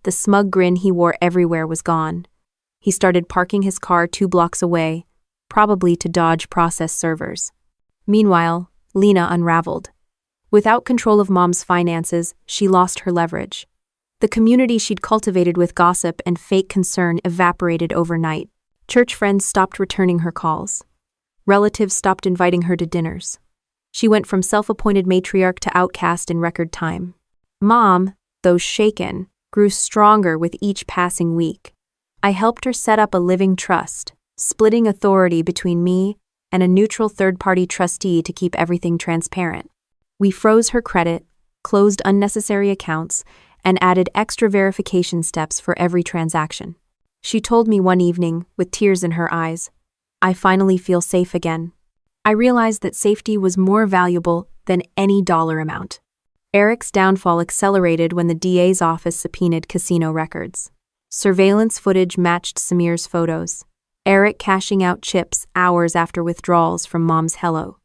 The smug grin he wore everywhere was gone. He started parking his car 2 blocks away, probably to dodge process servers. Meanwhile, Lena unraveled. Without control of Mom's finances, she lost her leverage. The community she'd cultivated with gossip and fake concern evaporated overnight. Church friends stopped returning her calls. Relatives stopped inviting her to dinners. She went from self-appointed matriarch to outcast in record time. Mom, though shaken, grew stronger with each passing week. I helped her set up a living trust, splitting authority between me and a neutral third-party trustee to keep everything transparent. We froze her credit, closed unnecessary accounts, and added extra verification steps for every transaction. She told me one evening, with tears in her eyes, "I finally feel safe again." I realized that safety was more valuable than any dollar amount. Eric's downfall accelerated when the DA's office subpoenaed casino records. Surveillance footage matched Samir's photos. Eric cashing out chips hours after withdrawals from Mom's Hello.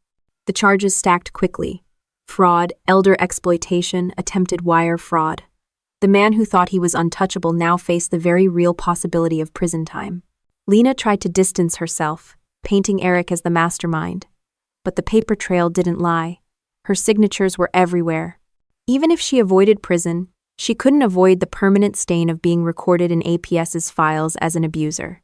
The charges stacked quickly. Fraud, elder exploitation, attempted wire fraud. The man who thought he was untouchable now faced the very real possibility of prison time. Lena tried to distance herself, painting Eric as the mastermind. But the paper trail didn't lie. Her signatures were everywhere. Even if she avoided prison, she couldn't avoid the permanent stain of being recorded in APS's files as an abuser.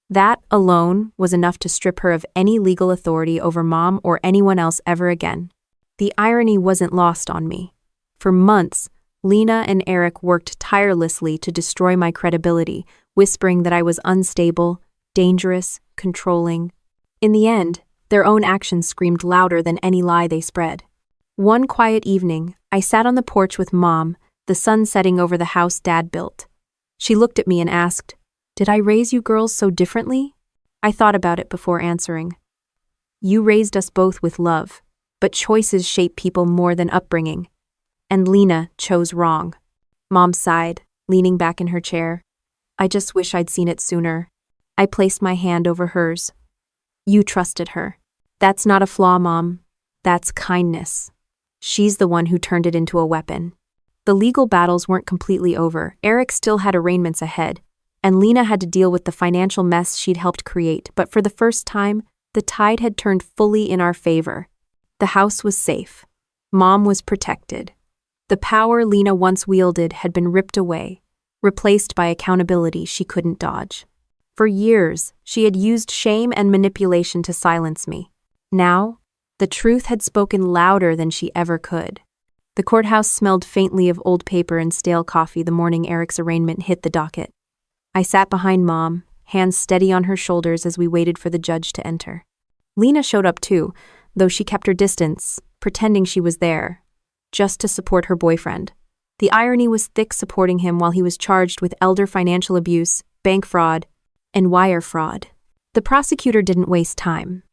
That alone was enough to strip her of any legal authority over Mom or anyone else ever again. The irony wasn't lost on me. For months, Lena and Eric worked tirelessly to destroy my credibility, whispering that I was unstable, dangerous, controlling. In the end, their own actions screamed louder than any lie they spread. One quiet evening, I sat on the porch with Mom, the sun setting over the house Dad built. She looked at me and asked, "Did I raise you girls so differently?" I thought about it before answering. "You raised us both with love, but choices shape people more than upbringing. And Lena chose wrong." Mom sighed, leaning back in her chair. "I just wish I'd seen it sooner." I placed my hand over hers. "You trusted her. That's not a flaw, Mom. That's kindness. She's the one who turned it into a weapon." The legal battles weren't completely over. Eric still had arraignments ahead, and Lena had to deal with the financial mess she'd helped create. But for the first time, the tide had turned fully in our favor. The house was safe. Mom was protected. The power Lena once wielded had been ripped away, replaced by accountability she couldn't dodge. For years, she had used shame and manipulation to silence me. Now, the truth had spoken louder than she ever could. The courthouse smelled faintly of old paper and stale coffee the morning Eric's arraignment hit the docket. I sat behind Mom, hands steady on her shoulders as we waited for the judge to enter. Lena showed up too, though she kept her distance, pretending she was there, just to support her boyfriend. The irony was thick, supporting him while he was charged with elder financial abuse, bank fraud, and wire fraud. The prosecutor didn't waste time.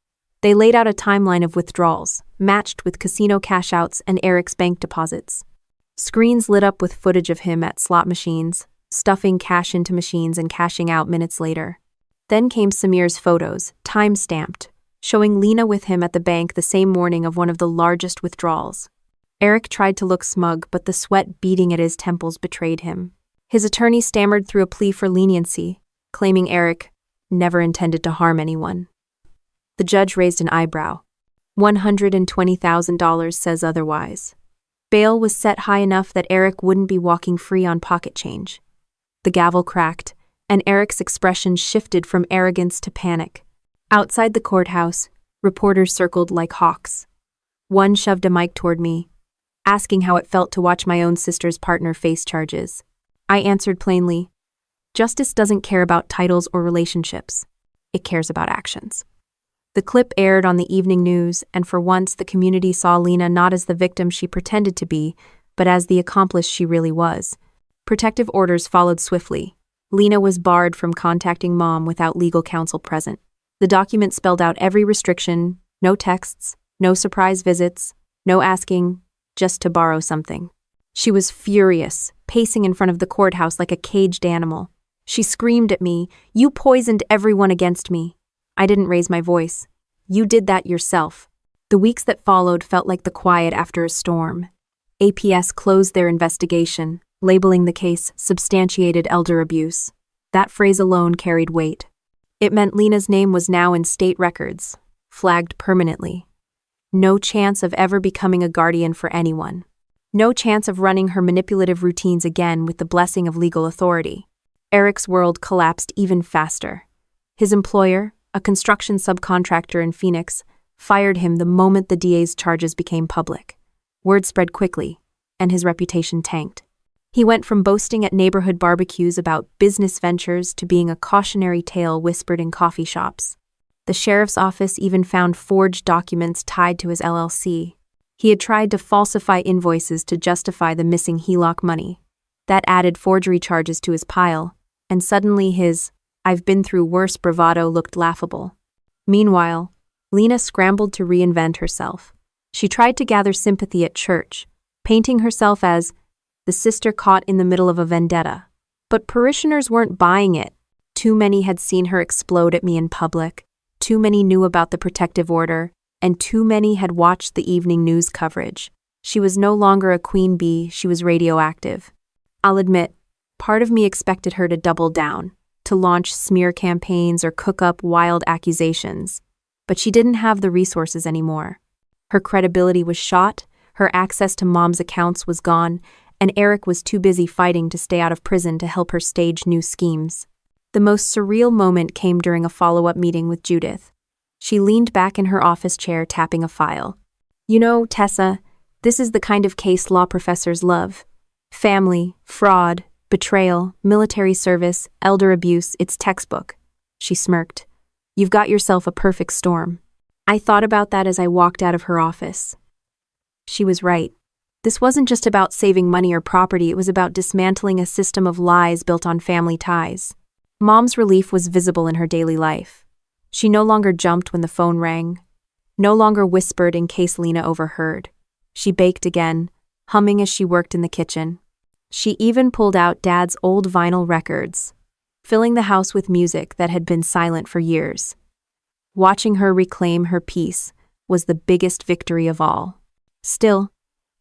They laid out a timeline of withdrawals, matched with casino cash-outs and Eric's bank deposits. Screens lit up with footage of him at slot machines, stuffing cash into machines and cashing out minutes later. Then came Samir's photos, time-stamped, showing Lena with him at the bank the same morning of one of the largest withdrawals. Eric tried to look smug, but the sweat beating at his temples betrayed him. His attorney stammered through a plea for leniency, claiming Eric never intended to harm anyone. The judge raised an eyebrow. $120,000 says otherwise. Bail was set high enough that Eric wouldn't be walking free on pocket change. The gavel cracked, and Eric's expression shifted from arrogance to panic. Outside the courthouse, reporters circled like hawks. One shoved a mic toward me, asking how it felt to watch my own sister's partner face charges. I answered plainly, "Justice doesn't care about titles or relationships. It cares about actions." The clip aired on the evening news, and for once the community saw Lena not as the victim she pretended to be, but as the accomplice she really was. Protective orders followed swiftly. Lena was barred from contacting Mom without legal counsel present. The document spelled out every restriction: no texts, no surprise visits, no asking, just to borrow something. She was furious, pacing in front of the courthouse like a caged animal. She screamed at me, "You poisoned everyone against me." I didn't raise my voice. "You did that yourself." The weeks that followed felt like the quiet after a storm. APS closed their investigation, labeling the case substantiated elder abuse. That phrase alone carried weight. It meant Lena's name was now in state records, flagged permanently. No chance of ever becoming a guardian for anyone. No chance of running her manipulative routines again with the blessing of legal authority. Eric's world collapsed even faster. His employer, a construction subcontractor in Phoenix, fired him the moment the DA's charges became public. Word spread quickly, and his reputation tanked. He went from boasting at neighborhood barbecues about business ventures to being a cautionary tale whispered in coffee shops. The sheriff's office even found forged documents tied to his LLC. He had tried to falsify invoices to justify the missing HELOC money. That added forgery charges to his pile, and suddenly his "I've been through worse" bravado looked laughable. Meanwhile, Lena scrambled to reinvent herself. She tried to gather sympathy at church, painting herself as the sister caught in the middle of a vendetta. But parishioners weren't buying it. Too many had seen her explode at me in public, too many knew about the protective order, and too many had watched the evening news coverage. She was no longer a queen bee, she was radioactive. I'll admit, part of me expected her to double down, to launch smear campaigns or cook up wild accusations. but she didn't have the resources anymore. Her credibility was shot, her access to Mom's accounts was gone, and Eric was too busy fighting to stay out of prison to help her stage new schemes. The most surreal moment came during a follow-up meeting with Judith. She leaned back in her office chair, tapping a file. "You know, Tessa, this is the kind of case law professors love. Family, fraud, betrayal, military service, elder abuse, it's textbook." She smirked. "You've got yourself a perfect storm." I thought about that as I walked out of her office. She was right. This wasn't just about saving money or property, it was about dismantling a system of lies built on family ties. Mom's relief was visible in her daily life. She no longer jumped when the phone rang, no longer whispered in case Lena overheard. She baked again, humming as she worked in the kitchen. She even pulled out Dad's old vinyl records, filling the house with music that had been silent for years. Watching her reclaim her peace was the biggest victory of all. Still,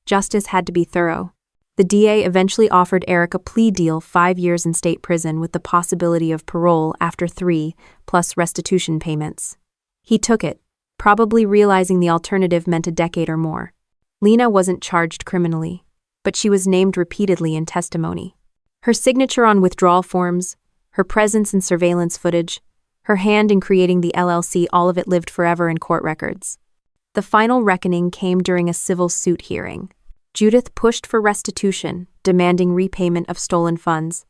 justice had to be thorough. The DA eventually offered Eric a plea deal, 5 years in state prison with the possibility of parole after 3, plus restitution payments. He took it, probably realizing the alternative meant a decade or more. Lena wasn't charged criminally, but she was named repeatedly in testimony. Her signature on withdrawal forms, her presence in surveillance footage, her hand in creating the LLC, all of it lived forever in court records. The final reckoning came during a civil suit hearing. Judith pushed for restitution, demanding repayment of stolen funds.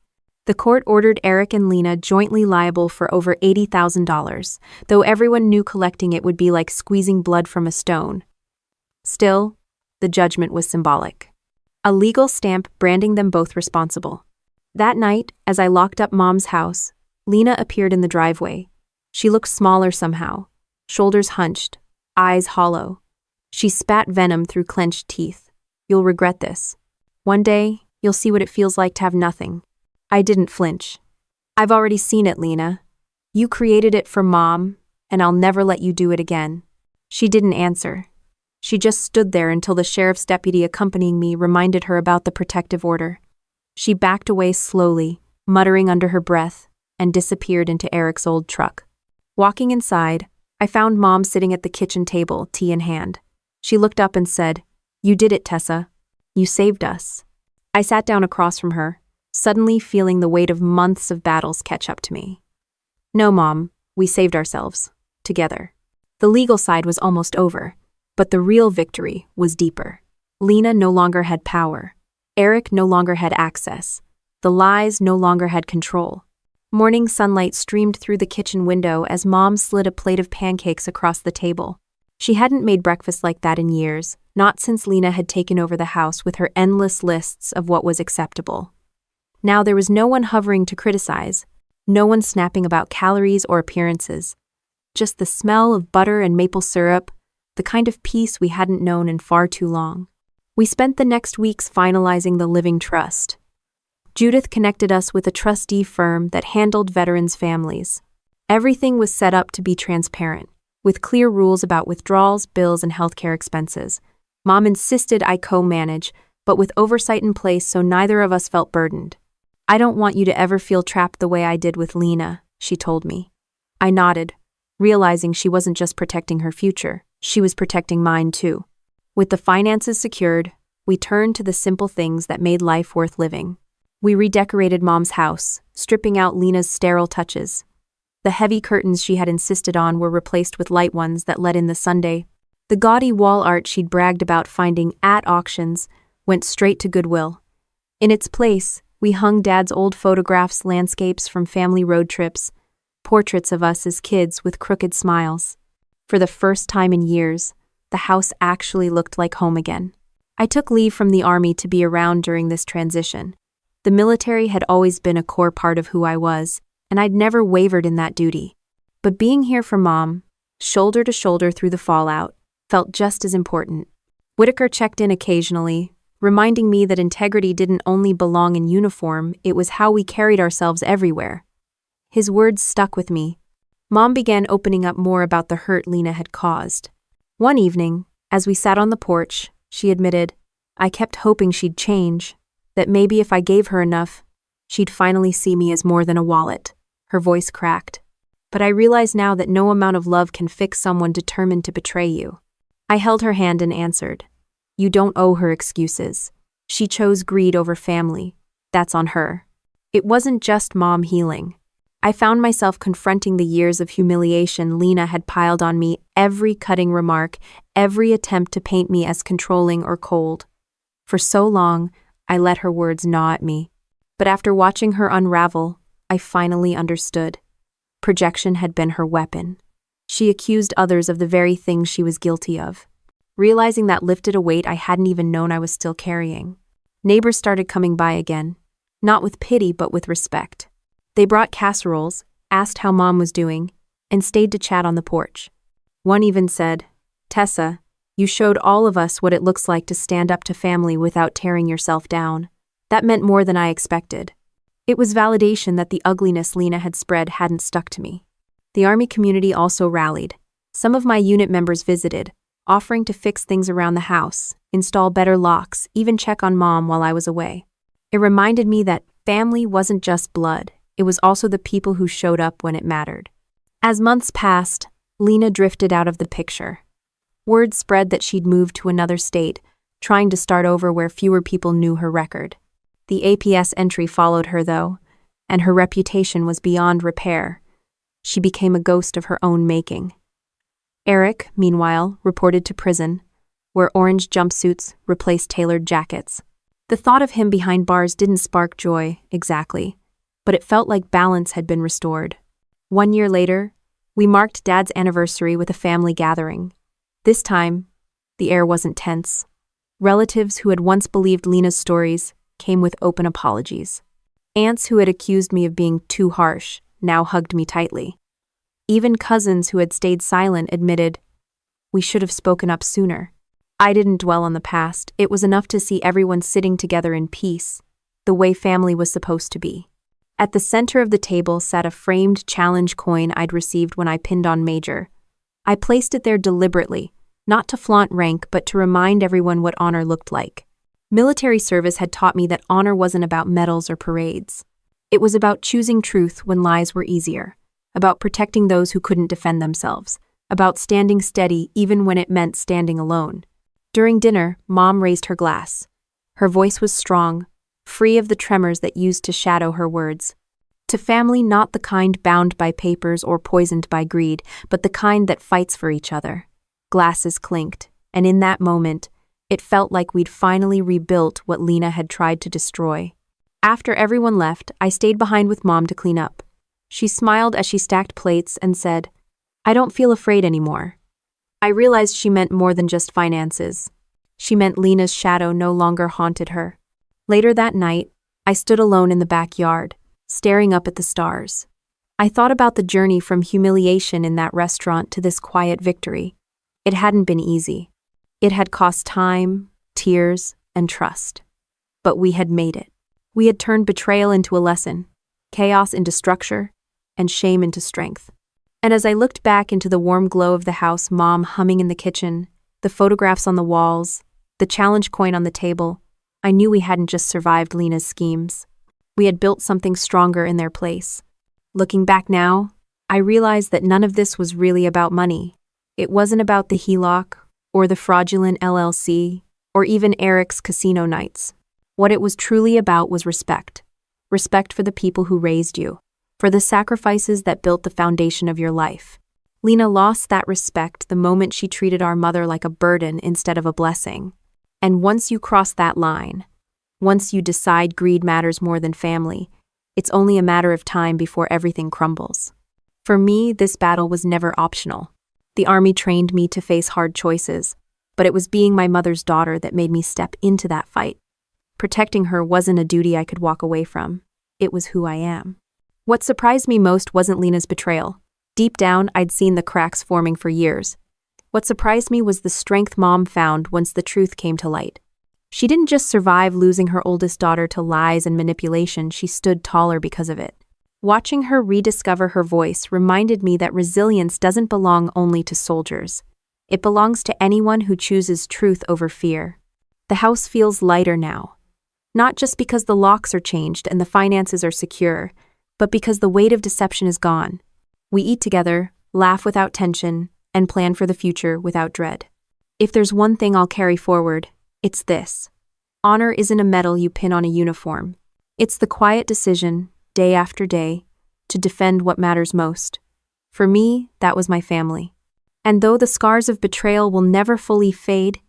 The court ordered Eric and Lena jointly liable for over $80,000, though everyone knew collecting it would be like squeezing blood from a stone. Still, the judgment was symbolic. A legal stamp branding them both responsible. That night, as I locked up Mom's house, Lena appeared in the driveway. She looked smaller somehow, shoulders hunched, eyes hollow. She spat venom through clenched teeth. "You'll regret this. One day, you'll see what it feels like to have nothing." I didn't flinch. "I've already seen it, Lena. You created it for Mom, and I'll never let you do it again." She didn't answer. She just stood there until the sheriff's deputy accompanying me reminded her about the protective order. She backed away slowly, muttering under her breath, and disappeared into Eric's old truck. Walking inside, I found Mom sitting at the kitchen table, tea in hand. She looked up and said, "You did it, Tessa. You saved us." I sat down across from her, suddenly feeling the weight of months of battles catch up to me. "No, Mom, we saved ourselves. Together." The legal side was almost over, but the real victory was deeper. Lena no longer had power. Eric no longer had access. The lies no longer had control. Morning sunlight streamed through the kitchen window as Mom slid a plate of pancakes across the table. She hadn't made breakfast like that in years, not since Lena had taken over the house with her endless lists of what was acceptable. Now there was no one hovering to criticize, no one snapping about calories or appearances. Just the smell of butter and maple syrup, the kind of peace we hadn't known in far too long. We spent the next weeks finalizing the living trust. Judith connected us with a trustee firm that handled veterans' families. Everything was set up to be transparent, with clear rules about withdrawals, bills, and healthcare expenses. Mom insisted I co-manage, but with oversight in place so neither of us felt burdened. "I don't want you to ever feel trapped the way I did with Lena," she told me. I nodded, realizing she wasn't just protecting her future, she was protecting mine too. With the finances secured, we turned to the simple things that made life worth living. We redecorated Mom's house, stripping out Lena's sterile touches. The heavy curtains she had insisted on were replaced with light ones that let in the Sunday. The gaudy wall art she'd bragged about finding at auctions went straight to Goodwill. In its place, we hung Dad's old photographs, landscapes from family road trips, portraits of us as kids with crooked smiles. For the first time in years, the house actually looked like home again. I took leave from the Army to be around during this transition. The military had always been a core part of who I was, and I'd never wavered in that duty. But being here for Mom, shoulder to shoulder through the fallout, felt just as important. Whitaker checked in occasionally, reminding me that integrity didn't only belong in uniform, it was how we carried ourselves everywhere. His words stuck with me. Mom began opening up more about the hurt Lena had caused. One evening, as we sat on the porch, she admitted, "I kept hoping she'd change, that maybe if I gave her enough, she'd finally see me as more than a wallet." Her voice cracked. But I realize now that no amount of love can fix someone determined to betray you. I held her hand and answered, "You don't owe her excuses. She chose greed over family. That's on her." It wasn't just mom healing. I found myself confronting the years of humiliation Lena had piled on me, every cutting remark, every attempt to paint me as controlling or cold. For so long, I let her words gnaw at me. But after watching her unravel, I finally understood. Projection had been her weapon. She accused others of the very things she was guilty of. Realizing that lifted a weight I hadn't even known I was still carrying. Neighbors started coming by again, not with pity but with respect. They brought casseroles, asked how mom was doing, and stayed to chat on the porch. One even said, "Tessa, you showed all of us what it looks like to stand up to family without tearing yourself down." That meant more than I expected. It was validation that the ugliness Lena had spread hadn't stuck to me. The Army community also rallied. Some of my unit members visited, offering to fix things around the house, install better locks, even check on mom while I was away. It reminded me that family wasn't just blood, it was also the people who showed up when it mattered. As months passed, Lena drifted out of the picture. Word spread that she'd moved to another state, trying to start over where fewer people knew her record. The APS entry followed her, though, and her reputation was beyond repair. She became a ghost of her own making. Eric, meanwhile, reported to prison, where orange jumpsuits replaced tailored jackets. The thought of him behind bars didn't spark joy, exactly, but it felt like balance had been restored. 1 year later, we marked Dad's anniversary with a family gathering. This time, the air wasn't tense. Relatives who had once believed Lena's stories came with open apologies. Aunts who had accused me of being too harsh now hugged me tightly. Even cousins who had stayed silent admitted, "We should have spoken up sooner." I didn't dwell on the past. It was enough to see everyone sitting together in peace, the way family was supposed to be. At the center of the table sat a framed challenge coin I'd received when I pinned on Major. I placed it there deliberately, not to flaunt rank but to remind everyone what honor looked like. Military service had taught me that honor wasn't about medals or parades. It was about choosing truth when lies were easier, about protecting those who couldn't defend themselves, about standing steady even when it meant standing alone. During dinner, Mom raised her glass. Her voice was strong, free of the tremors that used to shadow her words. To family not the kind bound by papers or poisoned by greed, but the kind that fights for each other. Glasses clinked, and in that moment, it felt like we'd finally rebuilt what Lena had tried to destroy. After everyone left, I stayed behind with Mom to clean up. She smiled as she stacked plates and said, "I don't feel afraid anymore." I realized she meant more than just finances. She meant Lena's shadow no longer haunted her. Later that night, I stood alone in the backyard, staring up at the stars. I thought about the journey from humiliation in that restaurant to this quiet victory. It hadn't been easy. It had cost time, tears, and trust. But we had made it. We had turned betrayal into a lesson, chaos into structure, and shame into strength. And as I looked back into the warm glow of the house, Mom humming in the kitchen, the photographs on the walls, the challenge coin on the table, I knew we hadn't just survived Lena's schemes. We had built something stronger in their place. Looking back now, I realized that none of this was really about money. It wasn't about the HELOC, or the fraudulent LLC, or even Eric's casino nights. What it was truly about was respect. Respect for the people who raised you, for the sacrifices that built the foundation of your life. Lena lost that respect the moment she treated our mother like a burden instead of a blessing. And once you cross that line, once you decide greed matters more than family, it's only a matter of time before everything crumbles. For me, this battle was never optional. The Army trained me to face hard choices, but it was being my mother's daughter that made me step into that fight. Protecting her wasn't a duty I could walk away from. It was who I am. What surprised me most wasn't Lena's betrayal. Deep down, I'd seen the cracks forming for years. What surprised me was the strength Mom found once the truth came to light. She didn't just survive losing her oldest daughter to lies and manipulation, she stood taller because of it. Watching her rediscover her voice reminded me that resilience doesn't belong only to soldiers. It belongs to anyone who chooses truth over fear. The house feels lighter now. Not just because the locks are changed and the finances are secure, but because the weight of deception is gone. We eat together, laugh without tension, and plan for the future without dread. If there's one thing I'll carry forward, it's this. Honor isn't a medal you pin on a uniform. It's the quiet decision, day after day, to defend what matters most. For me, that was my family. And though the scars of betrayal will never fully fade,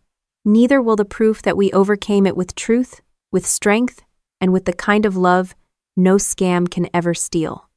neither will the proof that we overcame it with truth, with strength, and with the kind of love no scam can ever steal.